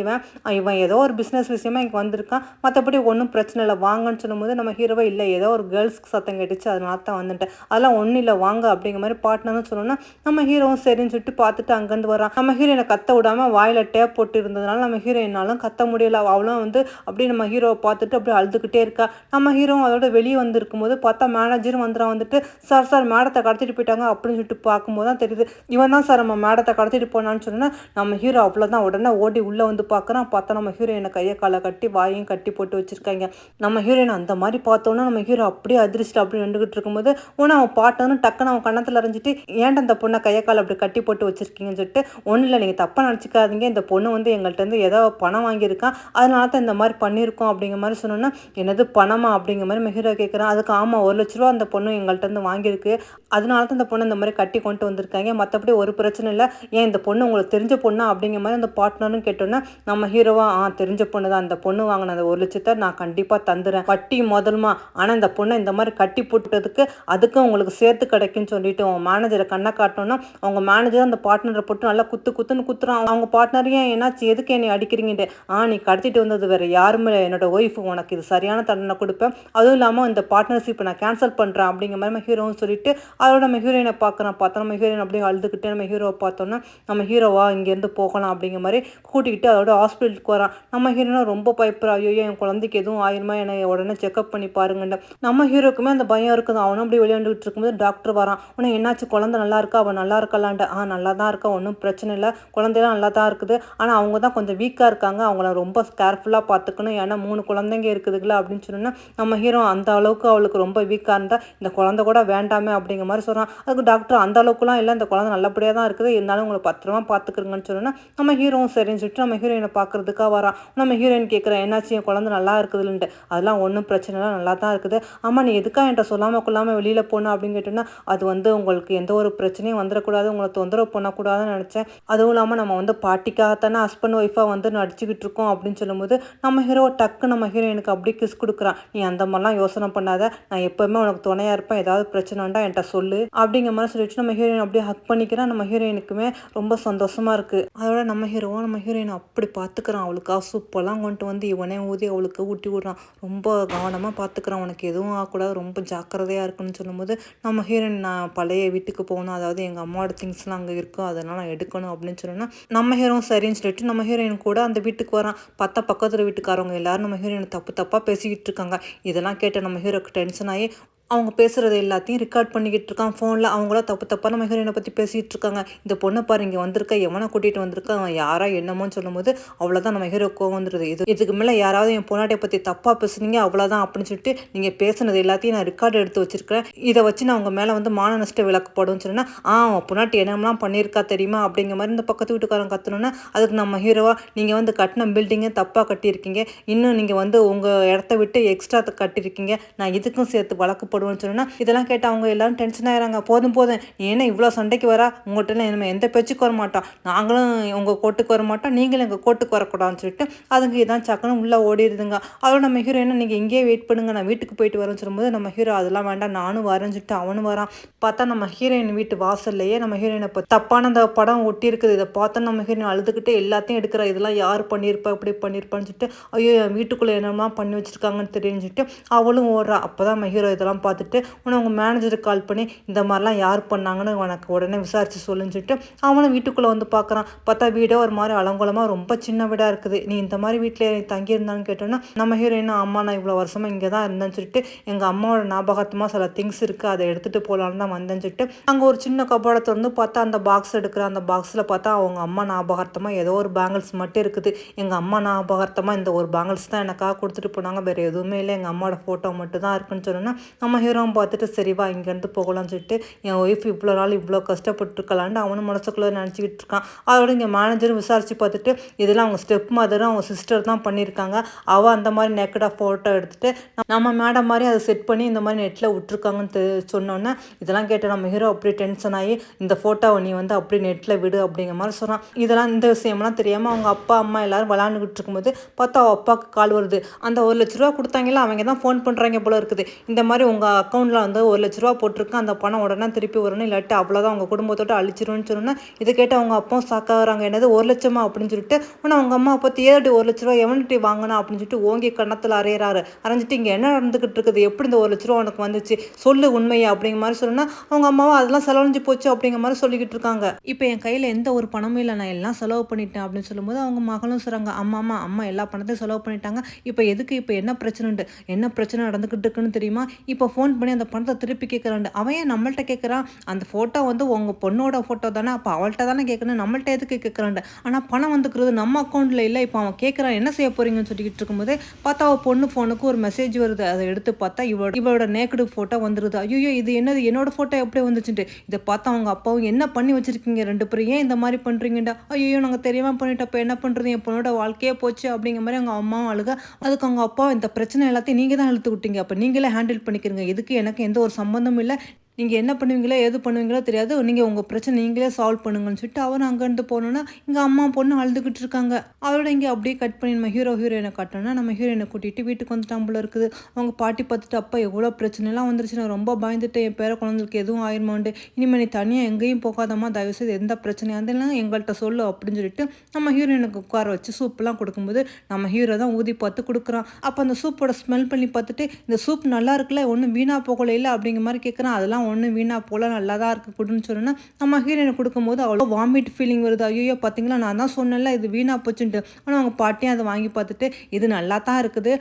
இவன் ஏதோ ஒரு பிஸ்னஸ் விஷயமா இங்கே வந்திருக்கான், மற்றபடி ஒன்றும் பிரச்சனை இல்லை வாங்கன்னு சொல்லும்போது நம்ம ஹீரோவை இல்லை ஏதோ ஒரு கேர்ள்ஸ்க்கு சத்தம் கேட்டுச்சு அதனால தான் வந்துட்டேன், அதெல்லாம் ஒன்றும் இல்லை வாங்க அப்படிங்கிற மாதிரி பார்ட்னர்னு சொன்னோன்னா நம்ம ஹீரோவும் சரின்னு சொல்லிட்டு பார்த்துட்டு அங்கேருந்து வரான். நம்ம ஹீரோயினை கத்த விடாமல் வாயில் டேப் போட்டு இருந்ததுனால நம்ம ஹீரோயினாலும் கத்த முடியல. அவளும் வந்து அப்படியே நம்ம ஹீரோவை பார்த்துட்டு அப்படியே அழுதுகிட்டே இருக்கா. நம்ம ஹீரோவும் அதோட வெளியே வந்திருக்கும் போது பார்த்தா மேனேஜரும் வந்துட்டு சார் மேடத்தை கடத்திட்டு போயிட்டாங்க அப்படின்னு சொல்லிட்டு பார்க்கும்போது தான் தெரியுது இவன் தான் சார் நம்ம மேடத்தை கடத்திட்டு போனான்னு சொன்னா நம்ம ஹீரோ அவ்வளோதான் உடனே ஓடி உள்ளே வந்து பார்க்குறான். பார்த்தா நம்ம ஹீரோயினை கையை காலை கட்டி வாயையும் கட்டி போட்டு வச்சிருக்காங்க. நம்ம ஹீரோயின் அந்த மாதிரி பார்த்தோன்னா நம்ம ஹீரோ அப்படியே அதிர்ஷ்டம் அப்படி நின்றுகிட்டு இருக்கும்போது அவன் பாட்டன்னு டக்குன்னு அவன் கண்ணத்தில் அறிஞ்சிட்டு ஏன்டா அந்த பொண்ணை கையை காலை அப்படி கட்டி போட்டு வச்சிருக்கீங்கன்னு சொல்லிட்டு ஒன்றும் இல்லை நீங்கள் தப்பாக நினச்சிக்காதீங்க, இந்த பொண்ணு வந்து எங்கள்கிட்ட இருந்து ஏதோ பணம் வாங்கியிருக்கான் அதனால தான் இந்த மாதிரி பண்ணியிருக்கோம் அப்படிங்கிற மாதிரி சொன்னோன்னா என்னது பணமா அப்படிங்கிற மாதிரி நம்ம ஹீரோ கேட்குறான். அதுக்கு ஆமாம் 1,00,000 அந்த பொண்ணு எங்கள்கிட்ட இருந்து வாங்கியிருக்கு, அதனால தான் இந்த பொண்ணு இந்த மாதிரி கட்டி கொண்டு வந்திருக்காங்க, மற்றபடி ஒரு பிரச்சனை இல்லை, ஏன் இந்த பொண்ணு உங்களுக்கு தெரிஞ்ச பொண்ணா அப்படிங்கிற மாதிரி அந்த பார்ட்னர்னு கேட்டோன்னா நம்ம ஹீரோவா தெரிஞ்ச பொண்ணு தான், அந்த பொண்ணு வாங்கின அந்த 1,00,000 நான் கண்டிப்பாக தந்துடுறேன் வட்டி முதலுமா, ஆனால் இந்த பொண்ணை இந்த மாதிரி கட்டி போட்டுட்டதுக்கு அதுக்கும் உங்களுக்கு சேர்த்து கிடைக்குன்னு சொல்லிட்டு அவங்க மேனேஜரை கண்ணை காட்டணும்னா அவங்க மேனேஜர் அந்த பார்ட்னரை போட்டு நல்லா குத்துன்னு குத்துறான். அவங்க பார்ட்னரையும் என்னாச்சு எதுக்கு என்னை அடிக்கிறீங்கட்டு, நீ கடத்திட்டு வந்தது வேறு யாருமே என்னோட ஒய்ஃபு, உனக்கு இது சரியான தண்டனை கொடுப்பேன், அதுவும் இல்லாமல் இந்த பார்ட்னர்ஷிப்பை நான் கேன்சல் பண்ணுறேன் அப்படிங்கிற மாதிரி ஹீரோவும் சொல்லிட்டு அதோட நம்ம ஹீரோயினை பார்க்குறான். பார்த்தா நம்ம ஹீரோயின் அப்படியே அழுதுகிட்டே நம்ம ஹீரோவை பார்த்தோன்னா நம்ம ஹீரோவா இங்கேருந்து போகலாம் அப்படிங்கிற மாதிரி கூட்டிக்கிட்டு அதோட ஹாஸ்பிட்டலுக்கு வரான். நம்ம ஹீரோனா ரொம்ப பயப்படுறா. ஐயோ என் குழந்தைக்கு எதுவும் ஆயிருமா, என்னை உடனே செக்அப் பண்ணி பாருங்கன்னு. நம்ம ஹீரோக்குமே அந்த பயம் இருக்குது. அவனும் அப்படி விளையாண்டுட்டு இருக்கும்போது டாக்டர் வரான். உடனே என்னாச்சு, குழந்தை நல்லா இருக்கா, அவன் நல்லா இருக்கலான்ட்டு. நல்லா தான் இருக்கா, ஒன்றும் பிரச்சனை இல்லை, குழந்தைலாம் நல்லா தான் இருக்குது. ஆனால் அவங்க தான் கொஞ்சம் வீக்காக இருக்காங்க, அவங்கள ரொம்ப கேர்ஃபுல்லாக பார்த்துக்கணும், ஏன்னா 3 குழந்தைங்க இருக்குதுங்களா அப்படின்னு சொன்னோன்னா நம்ம ஹீரோ அந்த அளவுக்கு அவளுக்கு ரொம்ப வீக்காக இருந்தால் இந்த குழந்தை கூட வேண்டாமே அப்படிங்கிற மாதிரி சொல்கிறான். அதுக்கு டாக்டர் அந்த அளவுக்குலாம் இல்லை, இந்த குழந்தை நல்லபடியாக தான் இருக்குது, இருந்தாலும் உங்களை பத்திரமா பார்த்துக்குறங்கன்னு சொன்னோன்னா நம்ம ஹீரோவும் சரின்னு சொல்லிட்டு நம்ம ஹீரோயினை பார்க்குறதுக்காக வரான். நம்ம ஹீரோயின் கேட்குறேன், என்னாச்சு என் குழந்தை நல்லா இருக்குதுன்ட்டு. அதெல்லாம் ஒன்றும் பிரச்சனை இல்லை, நல்லா தான் இருக்குது. ஆமாம் நீ எதுக்காக என்கிட்ட சொல்லாமல் கொள்ளாமல் வெளியில் போகணும் அப்படின்னு கேட்டோன்னா, அது உங்களுக்கு எந்த ஒரு பிரச்சனையும் வந்துடக்கூடாது, உங்களை தொந்தரவு பண்ணக்கூடாதுன்னு நினச்சேன். அதுவும் இல்லாமல் நம்ம பார்ட்டிக்காகத்தானே ஹஸ்பண்ட் ஒய்ஃபாக நடிச்சுக்கிட்டு இருக்கோம் அப்படின்னு சொல்லும்போது நம்ம ஹீரோ டக்கு நம்ம ஹீரோயினுக்கு அப்படியே கிஸ் கொடுக்குறான். நீ அந்த மாதிரிலாம் யோசனை பண்ணாத, நான் எப்போவுமே உனக்கு துணையாக இருப்பேன், ஏதாவது பிரச்சனைண்டா என்கிட்ட சொல்லு அப்படிங்கிற மாதிரி சொல்லிட்டு நம்ம ஹீரோயின் அப்படியே ஹக் பண்ணிக்கிறான். நம்ம ஹீரோயினுக்குமே ரொம்ப சந்தோஷமாக இருக்குது. அதோட நம்ம ஹீரோவும் நம்ம ஹீரோயின் அப்படி பார்த்துக்கிறான். அவளுக்காக சூப்பெல்லாம் கொண்டு இவனே ஊதி அவளுக்கு ஊட்டி விடுறான். ரொம்ப கவனமாக பார்த்துக்கிறான், உனக்கு எதுவும் ஆகக்கூடாது, ரொம்ப ஜாக்கிரதையாக இருக்குன்னு சொல்லும்போது நம்ம ஹீரோயின் நான் பழைய வீட்டுக்கு போகணும், அதாவது எங்கள் அம்மாவோட திங்ஸ்லாம் அங்கே இருக்கும், அதெல்லாம் நான் எடுக்கணும் அப்படின்னு சொன்னோன்னா நம்ம ஹீரோவும் சரின்னு சொல்லிட்டு நம்ம ஹீரோயின் கூட அந்த வீட்டுக்கு வரான். பார்த்தா பக்கத்தில் வீட்டுக்காரவங்க எல்லாரும் நம்ம ஹீரோயினை தப்பாக பேசிக்கிட்டு இருக்காங்க. இதெல்லாம் கேட்ட நம்ம ஹீரோக்கு டென்ஷன் ஆகி அவங்க பேசுகிறது எல்லாத்தையும் ரெக்கார்ட் பண்ணிக்கிட்டு இருக்கான் ஃபோனில். அவங்கள தப்பாக நம்ம ஹீரோயினை பற்றி பேசிகிட்டு இருக்காங்க. இந்த பொண்ணை பாரு இங்கே வந்திருக்க, எவனை கூட்டிகிட்டு வந்திருக்க, அவன் யாரா என்னமோன்னு சொல்லும்போது அவ்வளோதான் நம்ம ஹீரோ கோவம் வந்துடுது. இதுக்கு மேலே யாராவது என் பொண்ணாட்டியை பற்றி தப்பாக பேசுனீங்க அவ்வளோதான் அப்படின்னு சொல்லிட்டு நீங்கள் பேசுனது எல்லாத்தையும் நான் ரெக்கார்டு எடுத்து வச்சிருக்கிறேன், இதை வச்சு நான் உங்கள் மேலே மான நஷ்ட விளக்கப்படும்னு சொன்னால் அவன் பொண்ணாட்டி என்னெல்லாம் பண்ணியிருக்கா தெரியுமா அப்படிங்கிற மாதிரி இந்த பக்கத்து வீட்டுக்காரன் கத்தணுன்னா அதுக்கு நம்ம ஹீரோவா நீங்கள் கட்டின பில்டிங்கை தப்பாக கட்டியிருக்கீங்க, இன்னும் நீங்கள் உங்கள் இடத்த விட்டு எக்ஸ்ட்ரா கட்டியிருக்கீங்க, நான் இதுக்கும் சேர்த்து வழக்கு சொன்னா இதெல்லாம் கேட்டு அவங்க எல்லாரும் டென்ஷன் ஆயிராங்க. போதும் நீ என்ன இவ்வளோ சண்டைக்கு வரா, உங்கள்கிட்ட நம்ம எந்த பேச்சுக்கு வர மாட்டோம், நாங்களும் உங்கள் கோட்டுக்கு வர மாட்டோம், நீங்களும் எங்கள் கோட்டுக்கு வரக்கூடாதுன்னு சொல்லிட்டு அதுங்க இதான் சக்கன்னு உள்ளே ஓடிடுதுங்க. அதோட நம்ம ஹீரோ என்ன நீங்கள் இங்கேயே வெயிட் பண்ணுங்க, நான் வீட்டுக்கு போயிட்டு வரேன்னு சொல்லும்போது நம்ம ஹீரோ அதெல்லாம் வேண்டாம் நானும் வரேன்னு சொல்லிட்டு அவனும் வரான். பார்த்தா நம்ம ஹீரோயின் வீட்டு வாசல்லையே நம்ம ஹீரோயினை தப்பான அந்த படம் ஒட்டி இருக்குது. இதை பார்த்தா நம்ம ஹீரோயின் அழுதுகிட்டே எல்லாத்தையும் எடுக்கிறா. இதெல்லாம் யார் பண்ணியிருப்பா இப்படி பண்ணியிருப்பான்னு சொல்லிட்டு ஐயோ என் வீட்டுக்குள்ளே என்னெல்லாம் பண்ணி வச்சிருக்காங்கன்னு தெரிஞ்சுட்டு அவளும் ஓடுறா. அப்போ தான் நம்ம ஹீரோ இதெல்லாம் பார்த்துட்டு உங்கள் மேனேஜருக்கு கால் பண்ணி இந்த மாதிரிலாம் யார் பண்ணாங்கன்னு உனக்கு உடனே விசாரித்து சொல்லுன்னு அவனும் வீட்டுக்குள்ளே பார்க்குறான். பார்த்தா வீடே ஒரு மாதிரி அலங்கோலமாக ரொம்ப சின்ன வீடாக இருக்குது. நீ இந்த மாதிரி வீட்டில் தங்கியிருந்தான்னு கேட்டோன்னா நம்ம ஹீரோயின் அம்மா நான் இவ்வளோ வருஷமாக இங்கே தான் இருந்தேன்னு சொல்லிட்டு எங்கள் அம்மாவோட ஞாபகத்தமாக சில திங்ஸ் இருக்குது, அதை எடுத்துகிட்டு போகலான்னு தான் வந்தேன்னு சொல்லிட்டு அங்கே ஒரு சின்ன கபோர்டை திறந்து பார்த்தா அந்த பாக்ஸ் எடுக்கிற அந்த பாக்ஸில் பார்த்தா அவங்க அம்மா ஞாபகார்த்தமாக ஏதோ ஒரு பேங்கிள்ஸ் மட்டும் இருக்குது. எங்கள் அம்மா ஞாபகார்த்தமாக இந்த ஒரு பேங்கிள்ஸ் தான் எனக்காக கொடுத்துட்டு போனாங்க, வேறு எதுவுமே இல்லை, எங்கள் அம்மாவோட ஃபோட்டோ மட்டும் தான் இருக்குன்னு சொன்னோன்னா நம்ம ஹீரோ பார்த்துட்டு சரிவா இங்கேருந்து போகலான்னு சொல்லிட்டு என் ஒய்ஃப் இவ்வளோ நாள் இவ்வளோ கஷ்டப்பட்டுருக்கலான்ட்டு அவனும் மனசுக்குள்ளே நினச்சிக்கிட்டு இருக்கான். அதோட இங்கே மேனேஜரும் விசாரித்து பார்த்துட்டு இதெல்லாம் அவங்க ஸ்டெப் மதரும் அவங்க சிஸ்டர் தான் பண்ணியிருக்காங்க, அவள் அந்த மாதிரி நேக்கடாக ஃபோட்டோ எடுத்துகிட்டு நம்ம மேடம் மாதிரி அதை செட் பண்ணி இந்த மாதிரி நெட்டில் விட்டுருக்காங்கன்னு சொன்னோன்னே இதெல்லாம் கேட்ட நம்ம ஹீரோ அப்படி டென்ஷன் ஆகி இந்த ஃபோட்டோவை நீ அப்படி நெட்டில் விடு அப்படிங்கிற மாதிரி சொன்னான். இதெல்லாம் இந்த விஷயம்லாம் தெரியாமல் அவங்க அப்பா அம்மா எல்லோரும் விளாண்டுக்கிட்டு இருக்கும்போது பார்த்தா அவள் அப்பாவுக்கு கால் வருது. அந்த 1 லட்ச ரூபா கொடுத்தாங்களா அவங்க தான் ஃபோன் பண்ணுறாங்க போல இருக்குது, இந்த மாதிரி உங்கள் அக்கௌண்ட்டில் 1 லட்ச ரூபா போட்டிருக்கு, அந்த பணம் உடனே திருப்பி வரணும், இல்லாட்டி அவ்வளோதான் அவங்க குடும்பத்தோட அழிச்சிரும்னு சொன்னோன்னா இதை கேட்டு அவங்க அப்பாவும் சாக்காகிறாங்க. என்னது 1 லட்சமா அப்படின்னு சொல்லிட்டு ஆனால் அவங்க அம்மா பற்றி ஏதாட்டி 1 லட்ச ரூபா எவன்ட்டு வாங்கினா அப்படின்னு சொல்லிட்டு ஓங்கி கண்ணத்தில் அறையிறாரு. அரைஞ்சிட்டு இங்கே என்ன நடந்துக்கிட்டு இருக்குது, எப்படி இந்த 1 லட்ச ரூபா உனக்கு வந்துச்சு சொல்லு உண்மையா அப்படிங்கிற மாதிரி சொன்னா அவங்க அம்மாவும் அதெல்லாம் செலவழிஞ்சு போச்சு அப்படிங்கிற மாதிரி சொல்லிக்கிட்டு இருக்காங்க. இப்போ என் கையில் எந்த ஒரு பணமும் இல்லை, நான் எல்லாம் செலவு பண்ணிட்டேன் அப்படின்னு சொல்லும்போது அவங்க மகளும் சொல்கிறாங்க அம்மா எல்லா பணத்தையும் செலவு பண்ணிட்டாங்க, இப்போ எதுக்கு, இப்போ என்ன பிரச்சனை நடந்துக்கிட்டு இருக்குன்னு தெரியுமா, இப்போ ஃபோன் பண்ணி அந்த பணத்தை திருப்பி கேட்குறான். அவன் ஏன் நம்மள்கிட்ட கேட்குறான், அந்த ஃபோட்டோ உங்கள் பொண்ணோட ஃபோட்டோ தானே, அப்போ அவள்கிட்ட தானே கேட்கணும், நம்மள்கிட்ட எதுக்கு கேட்குறான். ஆனால் பணம் வந்துக்கிறது நம்ம அக்கௌண்ட்டில் இல்லை, இப்போ அவன் கேட்குறான் என்ன செய்ய போறீங்கன்னு சொல்லிக்கிட்டு இருக்கும்போது பார்த்தா அவள் பொண்ணு ஃபோனுக்கு ஒரு மெசேஜ் வருது. அதை எடுத்து பார்த்தா இவளோட நேக்கடு ஃபோட்டோ வந்துடுது. ஐயோ இது என்னது, என்னோட ஃபோட்டோ எப்படி வந்துச்சுட்டு இதை பார்த்தா அவங்க அப்பாவும் என்ன பண்ணி வச்சிருக்கீங்க 2 பேரும், ஏன் இந்த மாதிரி பண்ணுறீங்கடா, ஐயோ நாங்கள் தெரியாமல் பண்ணிட்டப்போ என்ன பண்ணுறது, என் பொண்ணோட வாழ்க்கையே போச்சு அப்படிங்கிற மாதிரி அவங்க அம்மாவும் அழுக. அதுக்கு அவங்க அப்பா இந்த பிரச்சனை எல்லாத்தையும் நீங்கள் தான் இழுத்து விட்டீங்க, அப்போ நீங்களே ஹேண்டில் பண்ணிக்கிறீங்க, இதுக்கு எனக்கு எந்த ஒரு சம்பந்தமும் இல்லை, நீங்கள் என்ன பண்ணுவீங்களோ எது பண்ணுவீங்களோ தெரியாது, நீங்கள் உங்கள் பிரச்சனை நீங்களே சால்வ் பண்ணுங்கன்னு சொல்லிட்டு அவன் அங்கேருந்து போனோன்னா இங்கே அம்மா பொண்ணு அழுதுகிட்டு இருக்காங்க. அவரோட இங்கே அப்படியே கட் பண்ணி நம்ம ஹீரோயினை காட்டோன்னா நம்ம ஹீரோயினை கூட்டிகிட்டு வீட்டுக்கு வந்துட்டான் போல இருக்குது. அவங்க பாட்டி பார்த்துட்டு அப்பா எவ்வளோ பிரச்சனைலாம் வந்துருச்சு, நான் ரொம்ப பயந்துட்டு என் பேர குழந்தைக்கு எதுவும் ஆயிருமாண்டு, இனிமேல் நீ தனியாக எங்கேயும் போகாதம்மா, தயவுசெய்து எந்த பிரச்சனையாக இருந்தாலும் எங்கள்கிட்ட சொல்லு அப்படின்னு சொல்லிட்டு நம்ம ஹீரோயினுக்கு உட்கார வச்சு சூப்லாம் கொடுக்கும்போது நம்ம ஹீரோ தான் ஊதி பார்த்து கொடுக்குறான். அப்போ அந்த சூப்போட ஸ்மெல் பண்ணி பார்த்துட்டு இந்த சூப் நல்லா இருக்குல்ல, ஒன்றும் வீணாக போகல இல்லை அப்படிங்கிற மாதிரி கேட்குறான். அதெல்லாம் ஒன்றும் வீணாக போல நல்லா தான் இருக்குது கொடுன்னு சொன்னோன்னா நம்ம ஹீரோயினை கொடுக்கும்போது அவ்வளோ வாமிட் ஃபீலிங் வருது. ஐயோ பார்த்தீங்களா நான் தான் சொன்னேன்ல இது வீணாக போச்சுன்ட்டு. ஆனால் அவங்க பாட்டியும் அதை வாங்கி பார்த்துட்டு இது நல்லா தான் இருக்குது,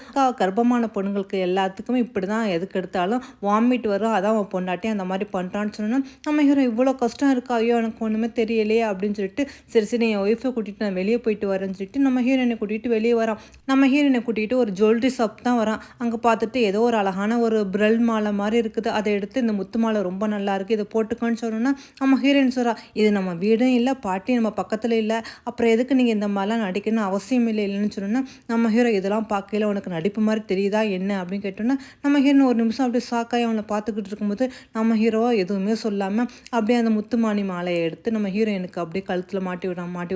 கர்ப்பமான பொண்ணுங்களுக்கு எல்லாத்துக்குமே இப்படி தான் எதுக்கு எடுத்தாலும் வாமிட் வரும், அதான் அவன் பொண்டாட்டி அந்த மாதிரி பண்ணுறான்னு சொன்னோன்னா நம்ம ஹீரோ இவ்வளோ கஷ்டம் இருக்கா, ஐயோ எனக்கு ஒன்றுமே தெரியலையே அப்படின்னு சொல்லிட்டு சரி சரி என் ஒய்ஃபை கூட்டிகிட்டு நான் வெளியே போயிட்டு வரேன்னு சொல்லிட்டு நம்ம ஹீரோயினை கூட்டிகிட்டு வெளியே வரான். நம்ம ஹீரோயினை கூட்டிகிட்டு ஒரு ஜுவல்லரி ஷாப் தான் வரான். அங்கே பார்த்துட்டு ஏதோ ஒரு அழகான ஒரு பிரல் மாலை மாதிரி இருக்குது, அதை எடுத்து இந்த முத்து மாலை ரொம்ப நல்லா இருக்குது, இதை போட்டுக்கோன்னு சொன்னோன்னா நம்ம ஹீரோயின் சொல்கிறா இது நம்ம வீடும் இல்லை பாட்டி நம்ம பக்கத்தில் இல்லை, அப்புறம் எதுக்கு நீங்கள் இந்த மாதிரிலாம் நடிக்கணும்னு அவசியம் இல்லைன்னு சொன்னோன்னா நம்ம ஹீரோ இதெல்லாம் பார்க்கல உனக்கு நடிப்பு மாதிரி தெரியுதா என்ன அப்படின்னு கேட்டோன்னா நம்ம ஹீரோயின் ஒரு நிமிஷம் அப்படியே ஷாக்காகி அவனை பார்த்துக்கிட்டு இருக்கும்போது நம்ம ஹீரோவா எதுவுமே சொல்லாமல் அப்படியே அந்த முத்துமானி மாலையை எடுத்து நம்ம ஹீரோயினுக்கு அப்படியே கழுத்தில் மாட்டி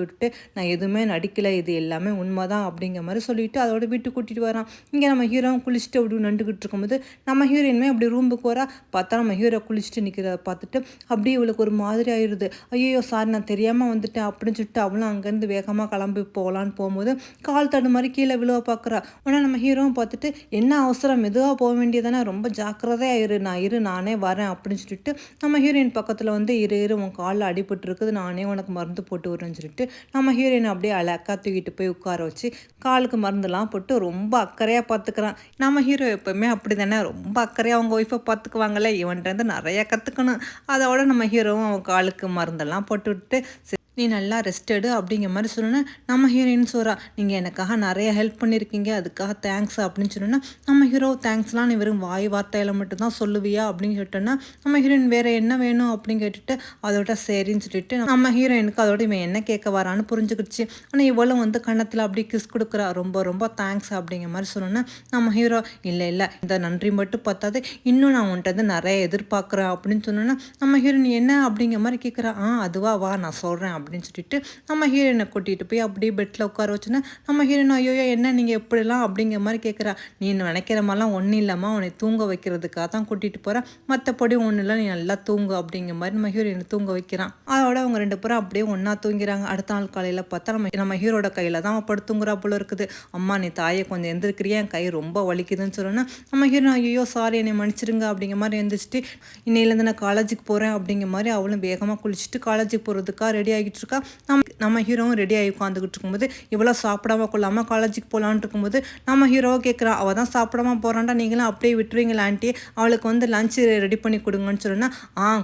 விட்டுட்டு நான் எதுவுமே நடிக்கலை இது எல்லாமே உண்மை தான் அப்படிங்கிற மாதிரி சொல்லிவிட்டு அதோட வீட்டுக்கு கூட்டிகிட்டு வரான். இங்கே நம்ம ஹீரோவும் குளிச்சுட்டு அப்படி நின்றுக்கிட்டு இருக்கும்போது நம்ம ஹீரோயினுமே அப்படி ரூமுக்கு வரா. பார்த்தா நம்ம ஹீரோ குளிச்சுட்டு நிற்கிறத பார்த்துட்டு அப்படியே இவளுக்கு ஒரு மாதிரி ஆயிடுது. ஐயோ சாரி நான் தெரியாமல் வந்துட்டேன் அப்படின்னு சொல்லிட்டு அவளும் அங்கேருந்து வேகமாக கிளம்பி போகலான்னு போகும்போது கால் தடு மாதிரி கீழே விழுவ பார்க்குறா. ஆனால் நம்ம ஹீரோவும் பார்த்துட்டு என்ன அவசரம் மெதுவாக போக வேண்டியதானே, ரொம்ப ஜாக்கிரதையாக இரு நானே வரேன் அப்படின்னு சொல்லிட்டு நம்ம ஹீரோயின் பக்கத்தில் வந்து இரு உன் காலில் அடிபட்டு இருக்குது நானே உனக்கு மருந்து போட்டு வரேன்னு சொல்லிட்டு நம்ம ஹீரோயின் அப்படியே அழகாக தூக்கிட்டு போய் உட்கார வச்சு காலுக்கு மருந்துலாம் போட்டு ரொம்ப அக்கறையாக பார்த்துக்கிறான். நம்ம ஹீரோ எப்போவுமே அப்படி தானே ரொம்ப அக்கறையாக அவங்க ஒய்ஃபை பார்த்துக்குவாங்கல்ல, இவன்ட்டு நிறையா கற்றுக்கணும். அதோட நம்ம ஹீரோவும் அவன் காலுக்கு மருந்தெல்லாம் போட்டு விட்டு நீ நல்லா ரெஸ்ட் எடு அப்படிங்கிற மாதிரி சொன்னோன்னா நம்ம ஹீரோயின் சொல்கிறா நீங்கள் எனக்காக நிறைய ஹெல்ப் பண்ணியிருக்கீங்க அதுக்காக தேங்க்ஸ் அப்படின்னு சொன்னோன்னா நம்ம ஹீரோ தேங்க்ஸ்லாம் நீ வெறும் வாய் வார்த்தையில் மட்டும்தான் சொல்லுவியா அப்படின்னு சொல்லிட்டோன்னா நம்ம ஹீரோயின் வேறு என்ன வேணும் அப்படின்னு கேட்டுட்டு அதோட சரின்னு சொல்லிட்டு நம்ம ஹீரோயினுக்கு அதோட இவன் என்ன கேட்க வரான்னு புரிஞ்சுக்கிடுச்சு. ஆனால் இவ்வளோ வந்து கன்னத்தில் அப்படி கிஸ் கொடுக்குறா, ரொம்ப ரொம்ப தேங்க்ஸ் அப்படிங்கிற மாதிரி சொன்னோன்னா நம்ம ஹீரோ இல்லை இந்த நன்றி மட்டும் பார்த்தாது இன்னும் நான் உன்கிட்ட வந்து நிறைய எதிர்பார்க்குறேன் அப்படின்னு சொன்னோன்னா நம்ம ஹீரோயின் என்ன அப்படிங்கிற மாதிரி கேட்குறா. அதுவா வா நான் சொல்கிறேன் அப்படின்னு சொல்லிட்டு நம்ம ஹீரோயினை கூட்டிகிட்டு போய் அப்படியே பெட்டில் உட்கார வச்சுன்னா நம்ம ஹீரோயின் ஐயோ என்ன நீங்கள் எப்படிலாம் அப்படிங்கிற மாதிரி கேட்குறா. நீ நினைக்கிற மாதிரிலாம் ஒன்றும் இல்லாமல் உன்னை தூங்க வைக்கிறதுக்காக தான் கூட்டிகிட்டு போகிறேன், மற்றபடி ஒன்றும் இல்லை நீ நல்லா தூங்கு அப்படிங்கிற மாதிரி நம்ம ஹீரோயினை தூங்க வைக்கிறான். அதோட அவங்க ரெண்டு பேரும் அப்படியே ஒன்றா தூங்கிறாங்க. அடுத்த நாள் காலையில் பார்த்தா நம்ம ஹீரோட கையில் தான் அவன் படுத்து தூங்குறா போல இருக்குது. அம்மா நீ தாயை கொஞ்சம் எந்திருக்கிறியா, என் கை ரொம்ப வலிக்குதுன்னு சொல்லணும்னா நம்ம ஹீரோயின் ஐயோ சாரி என்னை மன்னிச்சிருங்க அப்படிங்கிற மாதிரி எழுந்திரிச்சிட்டு இன்னையிலேருந்து நான் காலேஜுக்கு போகிறேன் அப்படிங்கிற மாதிரி அவளும் வேகமாக குளிச்சுட்டு காலேஜுக்கு போகிறதுக்காக ரெடி ஆகிட்டு இருக்கா. நம்ம ஹீரோவும் ரெடி ஆகி உட்காந்துக்கிட்டு இருக்கும்போது இவ்வளோ சாப்பிடாம கொள்ளாமல் காலேஜுக்கு போகலான்னு இருக்கும்போது நம்ம ஹீரோவை கேட்குறான். அவள் தான் சாப்பிடாம போகிறான்டா நீங்களும் அப்படியே விட்டுருவீங்களா ஆண்டி, அவளுக்கு வந்து லஞ்சு ரெடி பண்ணி கொடுங்கன்னு சொன்னா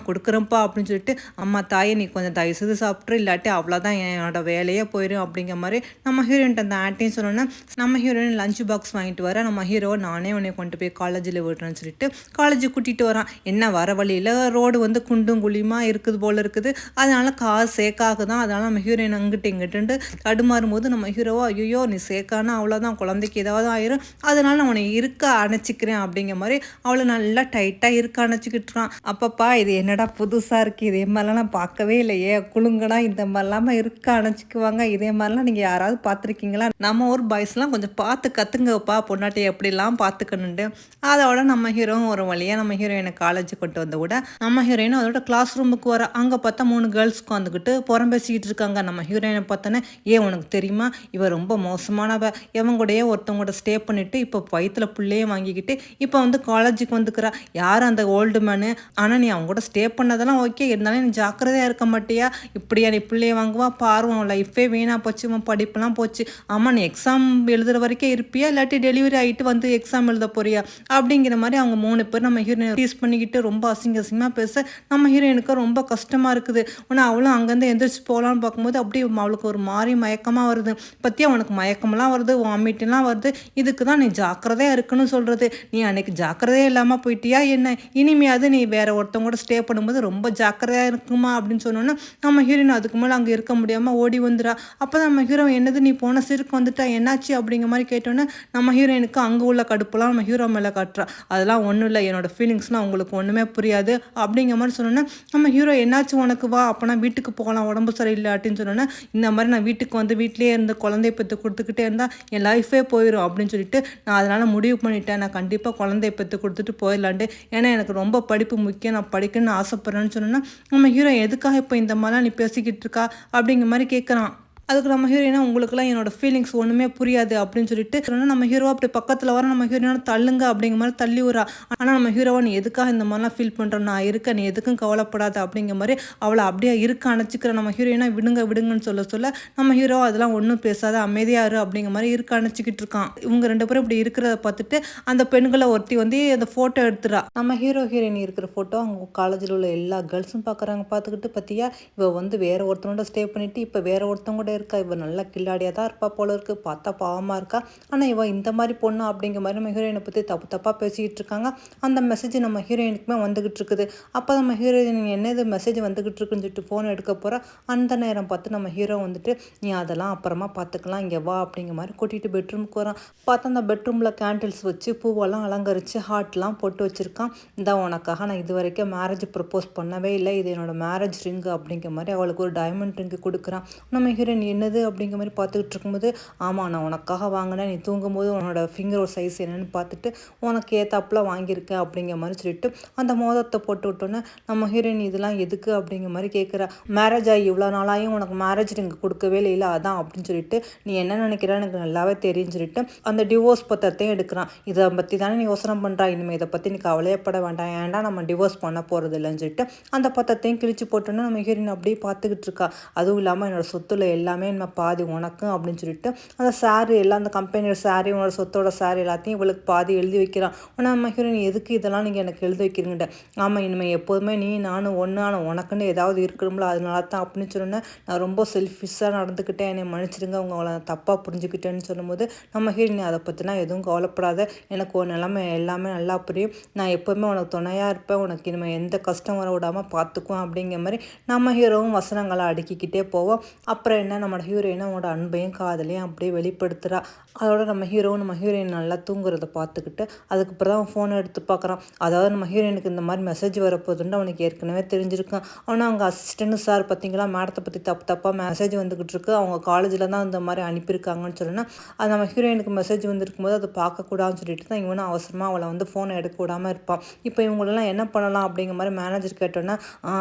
கொடுக்குறேன்ப்பா அப்படின்னு சொல்லிட்டு அம்மா தாயை நீ கொஞ்சம் தயவுசெய்து சாப்பிட்ரு இல்லாட்டி அவ்வளோதான் என்னோட வேலையே போயிடும் அப்படிங்கிற மாதிரி நம்ம ஹீரோயின்ட்டு அந்த ஆண்டியும் சொன்னோன்னா நம்ம ஹீரோயின் லஞ்ச் பாக்ஸ் வாங்கிட்டு வர நம்ம ஹீரோவை நானே உன்னை கொண்டு போய் காலேஜில் விடுறேன்னு சொல்லிட்டு காலேஜுக்கு கூட்டிகிட்டு வரான். என்ன வர வழியில் ரோடு வந்து குண்டும் குழியுமா இருக்குது போல் இருக்குது, அதனால கார் சேக்காக தான், அதனால நம்ம ஹீரோயின் அங்கிட்டு இங்கிட்டு தடுமாறும் போது நம்ம ஹீரோவா ஐயோ நீ சேக்கானா அவ்வளோதான் குழந்தைக்கு ஏதாவது ஆயிரும், அதனால நான் உன்னை இருக்க அணைச்சிக்கிறேன் அப்படிங்கிற மாதிரி அவளை நல்லா டைட்டாக இருக்க அணைச்சிக்கிட்டுறான். அப்பப்பா இது என்னடா புதுசாக இருக்குது, இதே மாதிரிலாம் நான் பார்க்கவே இல்லையே, குழுங்கடா இந்த மாதிரிலாமா இருக்க அணைச்சிக்குவாங்க, இதே மாதிரிலாம் நீங்கள் யாராவது பார்த்துருக்கீங்களா, நம்ம ஊர் பாய்ஸ்லாம் கொஞ்சம் பார்த்து கற்றுங்கப்பா பொண்டாட்டி எப்படிலாம் பார்த்துக்கணுண்டு. அதோட நம்ம ஹீரோவும் ஒரு வழியாக நம்ம ஹீரோயினை காலேஜ் கொண்டு வந்த விட நம்ம ஹீரோயினும் அதோட கிளாஸ் ரூமுக்கு வர அங்கே பார்த்தா 3 கேர்ள்ஸ் உட்காந்துக்கிட்டு புறம் பேசிக்கிட்டு இருக்காங்க. நம்ம ஹீரோயினை பார்த்தோன்னே உனக்கு தெரியுமா இவ ரொம்ப மோசமானவ, இவன் கூடயே ஒருத்தவங்க ஸ்டே பண்ணிவிட்டு இப்போ வயிற்றுல பிள்ளையே வாங்கிக்கிட்டு இப்போ வந்து காலேஜுக்கு வந்துக்கிறா, யார் அந்த ஓல்டு மேனு, ஆனால் நீ அவங்க கூட ஸ்டே பண்ணதெல்லாம் ஓகே, இருந்தாலும் நீ ஜாக்கிரதையாக இருக்க மாட்டியா, இப்படியா நீ பிள்ளைய வாங்குவா பாரு, உன் லைஃபே வீணாக போச்சு, உன் படிப்பெல்லாம் போச்சு, ஆமாம் நீ எக்ஸாம் எழுதுகிற வரைக்கும் இருப்பியா இல்லாட்டி டெலிவரி ஆகிட்டு வந்து எக்ஸாம் எழுத போறியா அப்படிங்கிற மாதிரி அவங்க 3 பேர் நம்ம ஹீரோயினை டீஸ் பண்ணிக்கிட்டு ரொம்ப அசிங்கமாக பேச நம்ம ஹீரோயினுக்கு ரொம்ப கஷ்டமாக இருக்குது. ஆனால் அவளும் அங்கேருந்து எந்திரிச்சு போகலான்னு பார்க்கும்போது அப்படியே அவளுக்கு ஒரு மாதிரி மயக்கமாக வருது. பற்றியா உனக்கு மயக்கமெல்லாம் வருது, வாமிட்டெல்லாம் வருது, இதுக்கு தான் நீ ஜாக்கிரதையாக இருக்குன்னு சொல்கிறது, நீ அன்னைக்கு ஜாக்கிரதையாக இல்லாமல் போயிட்டியா என்ன, இனிமையாவது நீ வேறு ஒருத்தவங்க கூட ஸ்டே பண்ணும்போது ரொம்ப ஜாக்கிரதையாக இருக்குமா அப்படின்னு சொன்னோன்னா நம்ம ஹீரோயின் அதுக்கு மேலே அங்கே இருக்க முடியாமல் ஓடி வந்துடா. அப்போ நம்ம ஹீரோ என்னது நீ போன சிறுக்கு வந்துட்டா என்னாச்சு அப்படிங்கிற மாதிரி கேட்டோன்னே நம்ம ஹீரோயினுக்கு அங்கே உள்ள கடுப்புலாம் நம்ம ஹீரோ மேலே காட்டுறா. அதெல்லாம் ஒன்றும் இல்லை, என்னோடய ஃபீலிங்ஸ்லாம் உங்களுக்கு ஒன்றுமே புரியாது அப்படிங்கிற மாதிரி சொன்னோன்னா நம்ம ஹீரோ என்னாச்சு உனக்கு, வா அப்போனா வீட்டுக்கு போகலாம் உடம்பு சரியில்லை அப்படின்னு சொன்னோன்னா இந்த மாதிரி நான் வீட்டுக்கு வந்து வீட்டிலே இருந்து குழந்தைய பெற்று கொடுத்துக்கிட்டே இருந்தால் என் லைஃபே போயிடும் அப்படின்னு சொல்லிட்டு நான் அதனால் முடிவு பண்ணிட்டேன், நான் கண்டிப்பாக குழந்தைய பெற்று கொடுத்துட்டு போயிடலான்ட்டு, ஏன்னா எனக்கு ரொம்ப படிப்பு முக்கியம், நான் படிக்கணும்னு ஆசைப்பட்றேன்னு சொன்னோன்னா நம்ம ஹீரோ எதுக்காக இப்போ இந்த மாதிரிலாம் நீ பேசிக்கிட்டு இருக்கா அப்படிங்கிற மாதிரி கேட்குறான். அதுக்கு நம்ம ஹீரோயினா உங்களுக்குலாம் என்னோட ஃபீலிங்ஸ் ஒன்றுமே புரியாது அப்படின்னு சொல்லிட்டு நம்ம ஹீரோ அப்படி பக்கத்தில் வர நம்ம ஹீரோயினா தள்ளுங்க அப்படிங்கிற மாதிரி தள்ளி விடுறா. ஆனால் நம்ம ஹீரோவை நீ எதுக்காக இந்த மாதிரிலாம் ஃபீல் பண்ணுற, நான் இருக்க, நீ எதுக்கும் கவலைப்படாத அப்படிங்கிற மாதிரி அவளை அப்படியே இருக்க அணைச்சிக்கிற நம்ம ஹீரோயினா விடுங்க விடுங்கன்னு சொல்ல சொல்ல நம்ம ஹீரோ அதெல்லாம் ஒன்றும் பேசாத அமைதியாக இரு அப்படிங்கிற மாதிரி இருக்க அணைச்சிக்கிட்டு இருக்கான். இவங்க 2 பேரும் இப்படி இருக்கிறத பார்த்துட்டு அந்த பெண்களை ஒருத்தி வந்து அந்த ஃபோட்டோ எடுத்துறா. நம்ம ஹீரோ ஹீரோயின் இருக்கிற ஃபோட்டோ அவங்க காலேஜில் உள்ள எல்லா கேர்ள்ஸும் பார்க்குறாங்க. பார்த்துக்கிட்டு பார்த்தியா இவ வந்து வேற ஒருத்தனோட ஸ்டே பண்ணிட்டு இப்போ வேற ஒருத்தவங்க கூட இருக்கா, இவ நல்லா கில்லாடியாக தான் இருப்பா போல இருக்கு, பார்த்தா பாவமாக இருக்கா, ஆனால் இவ இந்த மாதிரி பொண்ணு அப்படிங்கிற மாதிரி நம்ம ஹீரோயினை பற்றி தப்பாக பேசிக்கிட்டு இருக்காங்க. அந்த மெசேஜ் நம்ம ஹீரோயினுக்குமே வந்துகிட்டு இருக்குது. அப்போ நம்ம ஹீரோயின் என்னது மெசேஜ் வந்துகிட்டு இருக்குன்னு சொல்லிட்டு ஃபோன் எடுக்க போகிறா. அந்த நேரம் பார்த்து நம்ம ஹீரோ வந்துட்டு நீ அதெல்லாம் அப்புறமா பார்த்துக்கலாம், இங்கே வா அப்படிங்கிற மாதிரி கூட்டிகிட்டு பெட்ரூமுக்கு வரான். பார்த்தா அந்த பெட்ரூமில் கேண்டில்ஸ் வச்சு பூவெல்லாம் அலங்கரித்து ஹார்ட்லாம் போட்டு வச்சுருக்கான். இந்த உனக்காக நான் இது வரைக்கும் மேரேஜ் ப்ரப்போஸ் பண்ணவே இல்லை, இது என்னோட மேரேஜ் ரிங்கு அப்படிங்கிற மாதிரி அவளுக்கு ஒரு டைமண்ட் ரிங்கு கொடுக்குறான். நம்ம ஹீரோயின் என்னது அப்படிங்கிற மாதிரி பார்த்துக்கிட்டு இருக்கும்போது ஆமாம் நான் உனக்காக வாங்கினேன், நீ தூங்கும்போது உன்னோட ஃபிங்கர் சைஸ் என்னென்னு பார்த்துட்டு உனக்கு ஏத்தாப்புல வாங்கியிருக்கேன் அப்படிங்கிற மாதிரி சொல்லிட்டு அந்த மோதத்தை போட்டு விட்டோன்னே நம்ம ஹீரோயின் இதெல்லாம் எதுக்கு அப்படிங்கிற மாதிரி கேட்குறா. மேரேஜ் ஆகி இவ்வளோ நாளாயும் உனக்கு மேரேஜ் ரிங்கு கொடுக்கவே இல்லை அதான் அப்படின்னு சொல்லிட்டு நீ என்ன நினைக்கிற எனக்கு நல்லாவே தெரியும்னு சொல்லிட்டு அந்த டிவோர்ஸ் பத்திரத்தையும் எடுக்கிறான். இதை பற்றி தானே நீ யோசனை பண்ணுறா, இனிமேல் இதை பற்றி நீ கவலையப்பட வேண்டாம், ஏன்டா நம்ம டிவோர்ஸ் பண்ண போகிறது இல்லைன்னு சொல்லிட்டு அந்த பத்திரத்தையும் கிழிச்சு போட்டோன்னா நம்ம ஹீரோயின் அப்படியே பார்த்துக்கிட்டு இருக்கா. அதுவும் இல்லாமல் என்னோட சொத்துல எல்லாமே நம்ம பாதி உனக்கும் அப்படின்னு சொல்லிட்டு அந்த சாரி எல்லாம் அந்த கம்பெனியோட சாரி உன்னோட சொத்தோட சாரி எல்லாத்தையும் இவளுக்கு பாதி எழுதி வைக்கிறான். ஆனால் நம்ம ஹீரோயின் எதுக்கு இதெல்லாம் நீங்கள் எனக்கு எழுதி வைக்கிறீங்கட்ட, ஆமாம் இனிமேல் எப்போதுமே நீ நானும் ஒன்று, ஆனால் உனக்குன்னு ஏதாவது இருக்கணும்ல அதனால தான் அப்படின்னு சொன்னேன், நான் ரொம்ப செல்ஃபிஷாக நடந்துக்கிட்டேன், என்னை மன்னிச்சிடுங்க, உங்களை தப்பாக புரிஞ்சுக்கிட்டேன்னு சொல்லும்போது நம்ம ஹீரோயின் அதை பற்றினா எதுவும் கவலைப்படாத, எனக்கு ஒரு நிலைமை எல்லாமே நல்லா புரியும், நான் எப்போவுமே உனக்கு துணையாக இருப்பேன், உனக்கு இனிமேல் எந்த கஷ்டம் வர விடாமல் பார்த்துக்குவோம் அப்படிங்கிற மாதிரி நம்ம ஹீரோவும் வசனங்களை அடுக்கிக்கிட்டே போவோம். அப்புறம் என்ன நம்ம ஹீரோயின் அவனோட அன்பையும் காதலையும் அப்படியே வெளிப்படுத்துகிறா. அதோட நம்ம ஹீரோயின் நல்லா தூங்குறதை பார்த்துக்கிட்டு அதுக்கப்புறம் தான் ஃபோனை எடுத்து பார்க்குறான். அதாவது நம்ம ஹீரோயினுக்கு இந்த மாதிரி மெசேஜ் வரப்போதுன்னு அவனுக்கு ஏற்கனவே தெரிஞ்சிருக்கான். ஆனால் அவங்க அசிஸ்டன்ட் சார் பார்த்தீங்களா மேடத்தை பற்றி தப்பாக மெசேஜ் வந்துக்கிட்டு இருக்கு, அவங்க காலேஜில் தான் இந்த மாதிரி அனுப்பியிருக்காங்கன்னு சொன்னா அது நம்ம ஹீரோயினுக்கு மெசேஜ் வந்துருக்கும் போது அதை பார்க்கக்கூடாதுன்னு சொல்லிட்டு தான் இவனும் அவசரமாக அவளை வந்து ஃபோனை எடுக்க விடாமல் இருப்பான். இப்போ இவங்களெல்லாம் என்ன பண்ணலாம் அப்படிங்கிற மாதிரி மேனேஜர் கேட்டோன்னா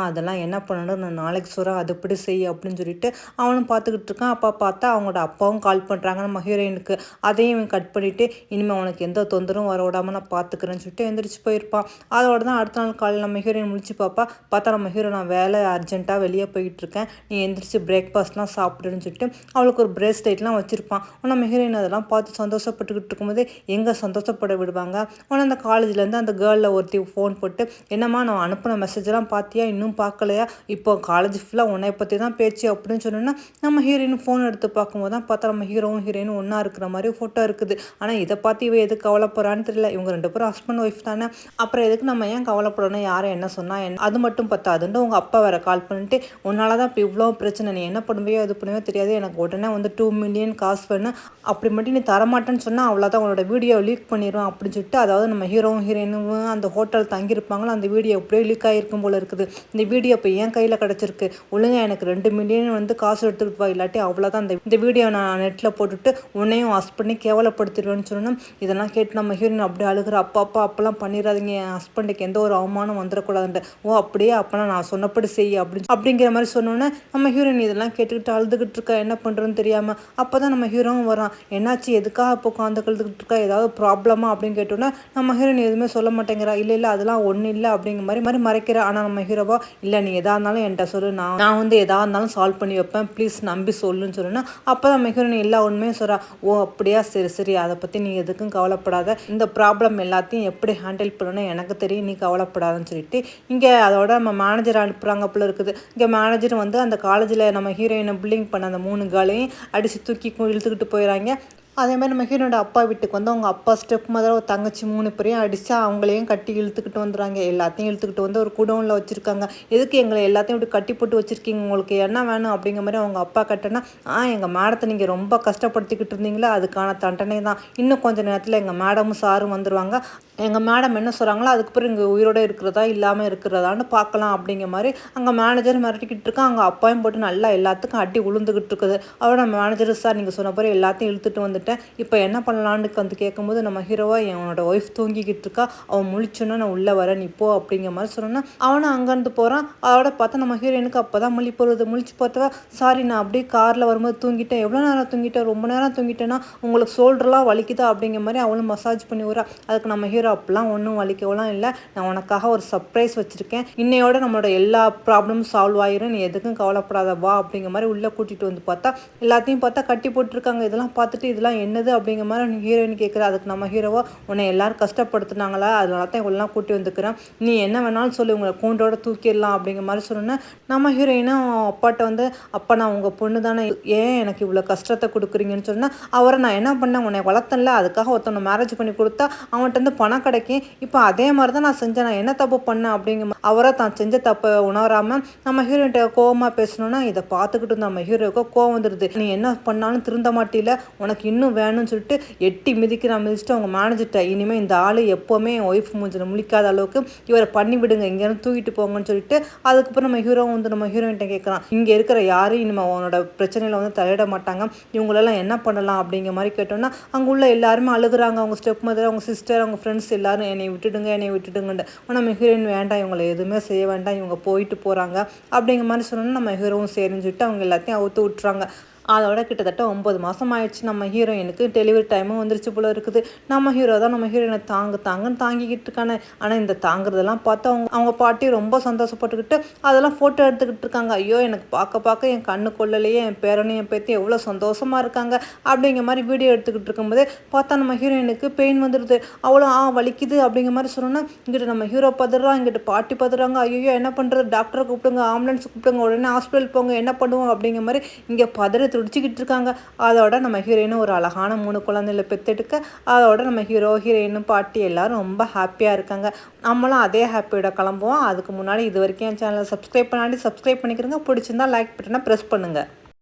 அதெல்லாம் என்ன பண்ணணும் நான் நாளைக்கு சொல்கிறேன், அது இப்படி செய் அப்படின்னு சொல்லிட்டு அவனும் பார்த்துக்கிட்டு இருக்கான். அப்போ பார்த்தா அவங்களோட அப்பாவும் கால் பண்ணுறாங்க நம்ம ஹீரோயினுக்கு. அதையும் இவன் கட் பண்ணிவிட்டு இனிமேல் அவனுக்கு எந்த தொந்தரவும் வர விடாமல் நான் பார்த்துக்கிறேன்னு சொல்லிட்டு எந்திரிச்சு போயிருப்பான். அதோட தான் அடுத்த நாள் காலையில் நம்ம ஹீரோயின் முடிச்சு பார்த்தா நம்ம ஹீரோ நான் வேலை அர்ஜென்ட்டாக வெளியே போயிட்டு இருக்கேன், நீ எந்திரிச்சு பிரேக்ஃபாஸ்ட்லாம் சாப்பிடுன்னு சொல்லிட்டு அவளுக்கு ஒரு பிரேஸ்லெட்லாம் வச்சுருப்பான். நம்ம ஹீரோயின் அதெல்லாம் பார்த்து சந்தோஷப்பட்டுக்கிட்டு இருக்கும்போது எங்கே சந்தோஷப்பட விடுவாங்க. ஆனால் அந்த காலேஜ்லேருந்து அந்த கேர்ளில் ஒருத்தி ஃபோன் போட்டு என்னம்மா நான் அனுப்பின மெசேஜெல்லாம் பார்த்தியா, இன்னும் பார்க்கலையா, இப்போ காலேஜ் ஃபுல்லாக உன்னை பற்றி தான் பேச்சு அப்படின்னு சொன்னோன்னா நம்ம ஹீரோயின் ஃபோன் எடுத்து பார்க்கும்போது தான் பார்த்தா நம்ம ஹீரோயினும் ஒன்றா இருக்கிற மாதிரி ஃபோட்டோ இருக்குது. ஆனால் இதை பார்த்து இவ எதுக்கு கவலைப்படுறான்னு தெரியல, இவங்க 2 பேரும் ஹஸ்பண்ட் ஒய்ஃப் தானே, அப்புறம் எதுக்கு நம்ம ஏன் கவலைப்படணும், யாரை என்ன சொன்னால் அது மட்டும் பத்தாதுன்னு உங்கள் அப்பா வேறு கால் பண்ணிட்டு உன்னால தான் இப்போ இவ்வளோ பிரச்சனை, நீ என்ன பண்ணுவியோ அது பண்ணுவியோ தெரியாது, எனக்கு உடனே வந்து 2 மில்லியன் காசு வேணும், அப்படி மட்டும் நீ தரமாட்டேன்னு சொன்னால் அவ்வளோதான் உன்னோட வீடியோ லீக் பண்ணிடுவோம் அப்படின்னு சொல்லிட்டு அதாவது நம்ம ஹீரோயினும் அந்த ஹோட்டல் தங்கியிருப்பாங்களோ அந்த வீடியோ எப்படியோ லீக் ஆகிருக்கும் போல இருக்குது. இந்த வீடியோ இப்போ என் கையில் கிடச்சிருக்கு, ஒழுங்காக எனக்கு 2 மில்லியன் வந்து காசு எடுத்துகிட்டு போய், இல்லாட்டி அவ்வளோதான் இந்த வீடியோ நான் நெட்டில் போட்டுட்டு உன்னையும் ஹஸ்பண்டை கேவலப்படுத்திடுவேன்னு சொன்னோம். இதெல்லாம் கேட்டு நம்ம ஹீரோயின் அப்படியே அழுகிற, அப்பா அப்பெல்லாம் பண்ணிடாதீங்க, என் ஹஸ்பண்டுக்கு எந்த ஒரு அவமானம் வந்துடக்கூடாதுன்ற, ஓ அப்படியே அப்போனா நான் சொன்னப்படி செய்ய அப்படிங்கிற மாதிரி சொன்னோன்னே நம்ம ஹீரோயின் இதெல்லாம் கேட்டுக்கிட்டு அழுதுகிட்டு இருக்கா, என்ன பண்ணுறதுன்னு தெரியாமல். அப்போ தான் நம்ம ஹீரோவும் வரான், என்னாச்சு எதுக்காக இப்போ உட்காந்து கழுதுகிட்டு இருக்கா, ஏதாவது ப்ராப்ளமா அப்படின்னு கேட்டோன்னா நம்ம ஹீரோயின் எதுவுமே சொல்ல மாட்டேங்கிறா. இல்லை அதெல்லாம் ஒன்றும் இல்லை அப்படிங்கிற மாதிரி மறைக்கிறா. ஆனால் நம்ம ஹீரோவா இல்லை நீ எதாக இருந்தாலும் என்கிட்ட சொல்லு, நான் வந்து எதாக இருந்தாலும் சால்வ் பண்ணி வைப்பேன், ப்ளீஸ் நம்பி சொல்லுன்னு சொல்லுன்னா அப்போ தான் நம்ம ஹீரோயின் எல்லா உண்மையும் சொல்கிறா. ஓ அப்படியா, சரி அதை பற்றி நீ எதுக்கும் கவலைப்படாத, இந்த ப்ராப்ளம் எல்லாத்தையும் எப்படி ஹேண்டில் பண்ணணும் எனக்கு தெரியும், நீ கவலைப்படாதுன்னு சொல்லிட்டு இங்கே அதோட நம்ம மேனேஜர் அனுப்புகிறாங்க போல இருக்குது. இங்கே மேனேஜர் வந்து அந்த காலேஜில் நம்ம ஹீரோயினை பில்லிங் பண்ண அந்த 3 கேர்ளையும் அடித்து தூக்கி இழுத்துக்கிட்டு போயிடறாங்க. அதேமாதிரி நம்ம ஹீரோனோட அப்பா வீட்டுக்கு வந்து அவங்க அப்பா ஸ்டெப் மதர் ஒரு தங்கச்சி 3 பேரையும் அடித்து அவங்களையும் கட்டி இழுத்துக்கிட்டு வந்துடுறாங்க. எல்லாத்தையும் இழுத்துக்கிட்டு வந்து ஒரு குடோனில் வச்சுருக்காங்க. எதுக்கு எங்களை எல்லாத்தையும் இப்படி கட்டி போட்டு வச்சுருக்கீங்க, உங்களுக்கு என்ன வேணும் அப்படிங்கிற மாதிரி அவங்க அப்பா கட்டினா எங்கள் மேடத்தை நீங்கள் ரொம்ப கஷ்டப்படுத்திக்கிட்டு இருந்தீங்களா, அதுக்கான தண்டனை தான், இன்னும் கொஞ்சம் நேரத்தில் எங்கள் மேடமும் சாரும் வந்துடுவாங்க, எங்கள் மேடம் என்ன சொல்கிறாங்களோ அதுக்கப்புறம் இங்கே உயிரோடு இருக்கிறதா இல்லாமல் இருக்கிறதான்னு பார்க்கலாம் அப்படிங்கிற மாதிரி அங்கே மேனேஜர் மிரட்டிக்கிட்டு இருக்கா. அங்கே அப்பாயும் போட்டு நல்லா எல்லாத்துக்கும் அடி உளுந்துக்கிட்டு இருக்குது. அவரோட மேனேஜர் சார் நீங்கள் சொன்ன போகிற எல்லாத்தையும் இழுத்துட்டு வந்துட்டு வந்துட்டேன். இப்போ என்ன பண்ணலான்னு வந்து கேட்கும்போது நம்ம ஹீரோவா என்னோட ஒய்ஃப் தூங்கிக்கிட்டு இருக்கா, அவன் முழிச்சோன்னா நான் உள்ளே வரேன் நீ போ அப்படிங்கிற மாதிரி சொன்னோன்னா அவனும் அங்கேருந்து போகிறான். அதோட பார்த்தா நம்ம ஹீரோயினுக்கு அப்போ தான் முழிப்பு வருது. முழிச்சு பார்த்தா சாரி நான் அப்படியே காரில் வரும்போது தூங்கிட்டேன். எவ்வளோ நேரம் தூங்கிட்டேன்? ரொம்ப நேரம் தூங்கிட்டேன்னா உங்களுக்கு ஷோல்டர்லாம் வலிக்குதா அப்படிங்கிற மாதிரி அவளும் மசாஜ் பண்ணி விட்றா. அதுக்கு நம்ம ஹீரோ அப்படிலாம் ஒன்றும் வலிக்கவெல்லாம் இல்லை, நான் உனக்காக ஒரு சர்ப்ரைஸ் வச்சுருக்கேன், இன்னையோட நம்மளோட எல்லா ப்ராப்ளமும் சால்வ் ஆயிரும், நீ எதுக்கும் கவலைப்படாத வா அப்படிங்கிற மாதிரி உள்ளே கூட்டிகிட்டு வந்து பார்த்தா எல்லாத்தையும் பார்த்தா கட்டி போட்டிருக்காங்க. இதெல்லாம் பார்த்துட்டு இதெல்லாம் என்னது அப்படிங்கிற மாதிரி ஹீரோயின் கேட்குறா. அதுக்கு நம்ம ஹீரோவா உன்னை எல்லாரும் கஷ்டப்படுத்துனாங்களா, அதனால தான் இவெல்லாம் கூட்டி வந்துக்கிறேன், நீ என்ன வேணாலும் சொல்லி உங்களை கூண்டோட தூக்கிடலாம் அப்படிங்கிற மாதிரி சொன்னோன்னே நம்ம ஹீரோயினும் அப்பாட்ட வந்து அப்பா நான் உங்கள் பொண்ணு தானே, ஏன் எனக்கு இவ்வளோ கஷ்டத்தை கொடுக்குறீங்கன்னு சொன்னால் அவரை நான் என்ன பண்ணேன், உன்னை வளர்த்தன்ல அதுக்காக ஒருத்தவனை மேரேஜ் பண்ணி கொடுத்தா அவன்கிட்ட இருந்து பணம் கிடைக்கும், இப்போ அதே மாதிரி தான் நான் செஞ்சேன், நான் என்ன தப்பு பண்ணேன் அப்படிங்கிற அவரை தான் செஞ்ச தப்பை உணராமல் நம்ம ஹீரோயின்ட்ட கோவமாக பேசணுன்னா இதை பார்த்துக்கிட்டு நம்ம ஹீரோவுக்கு கோவம் வந்துடுது. நீ என்ன பண்ணாலும் திருந்த மாட்டில, உனக்கு இன்னும் வேணும்னு சொல்லிட்டு எட்டி மிதிக்கு நான் மிதிச்சுட்டு அவங்க மேனேஜர்ட்ட இனிமேல் இந்த ஆள் எப்போவுமே என் ஒய்ஃப் மூஞ்சில் முழிக்காத அளவுக்கு இவரை பண்ணி விடுங்க, இங்கேருந்து தூக்கிட்டு போங்கன்னு சொல்லிட்டு அதுக்கப்புறம் நம்ம ஹீரோ வந்து நம்ம ஹீரோயின்ட்ட கேட்குறான், இங்கே இருக்கிற யாரும் இனிமேல் அவனோட பிரச்சனையில் வந்து தலையிட மாட்டாங்க, இவங்களெல்லாம் என்ன பண்ணலாம் அப்படிங்கிற மாதிரி கேட்டோன்னா அங்கே உள்ள எல்லாருமே அழுகுறாங்க. அவங்க ஸ்டெப் மதர், அவங்க சிஸ்டர், அவங்க ஃப்ரெண்ட்ஸ் எல்லாரும் என்னை விட்டுடுங்கன்ட்டு. நம்ம ஹீரோயின் வேண்டாம், இவங்களை எதுவுமே செய்ய வேண்டாம், இவங்க போயிட்டு போகிறாங்க அப்படிங்கிற மாதிரி சொன்னோன்னா நம்ம ஹீரோவும் சரின்னு சொல்லிட்டு அவங்க எல்லாத்தையும் அவுத்து விட்டுறாங்க. அதோட கிட்டத்தட்ட 9 மாதம் ஆயிடுச்சு. நம்ம ஹீரோயினுக்கு டெலிவரி டைமும் வந்துருச்சு போல இருக்குது. நம்ம ஹீரோ தான் நம்ம ஹீரோயினை தாங்குன்னு தாங்கிக்கிட்டு இருக்கானே. ஆனால் இந்த தாங்குறதெல்லாம் பார்த்து அவங்க பாட்டி ரொம்ப சந்தோஷப்பட்டுக்கிட்டு அதெல்லாம் ஃபோட்டோ எடுத்துக்கிட்டு இருக்காங்க. ஐயோ எனக்கு பார்க்க என் கண்ணு கொள்ளலையே, என் பேரனையும் என் பேத்தி எவ்வளோ சந்தோஷமாக இருக்காங்க அப்படிங்கிற மாதிரி வீடியோ எடுத்துக்கிட்டு இருக்கும்போதே பார்த்தா நம்ம ஹீரோயினுக்கு பெயின் வந்துடுது. அவ்வளோ வலிக்குது அப்படிங்கிற மாதிரி சொன்னோன்னா இங்கிட்ட நம்ம ஹீரோ பதறான், இங்கிட்ட பாட்டி பதறாங்க. ஐயோ என்ன பண்ணுறது, டாக்டரை கூப்பிடுங்க, ஆம்புலன்ஸ் கூப்பிடுங்க, உடனே ஹாஸ்பிட்டல் போங்க, என்ன பண்ணுவோம் அப்படிங்கிற மாதிரி இங்கே பதறி துடிச்சிக்கிட்டு இருக்காங்க. அதோட நம்ம ஹீரோயினும் ஒரு அழகான 3 குழந்தைகளை பெற்றெடுக்க அதோட நம்ம ஹீரோயின் பாட்டி எல்லாரும் ரொம்ப ஹாப்பியாக இருக்காங்க. நம்மளும் அதே ஹாப்பியோட கிளம்புவோம். அதுக்கு முன்னாடி இது வரைக்கும் என் சேனலை சப்ஸ்கிரைப் பண்ணிக்கிறங்க. பிடிச்சிருந்தா லைக் பட்டனை ப்ரெஸ் பண்ணுங்கள்.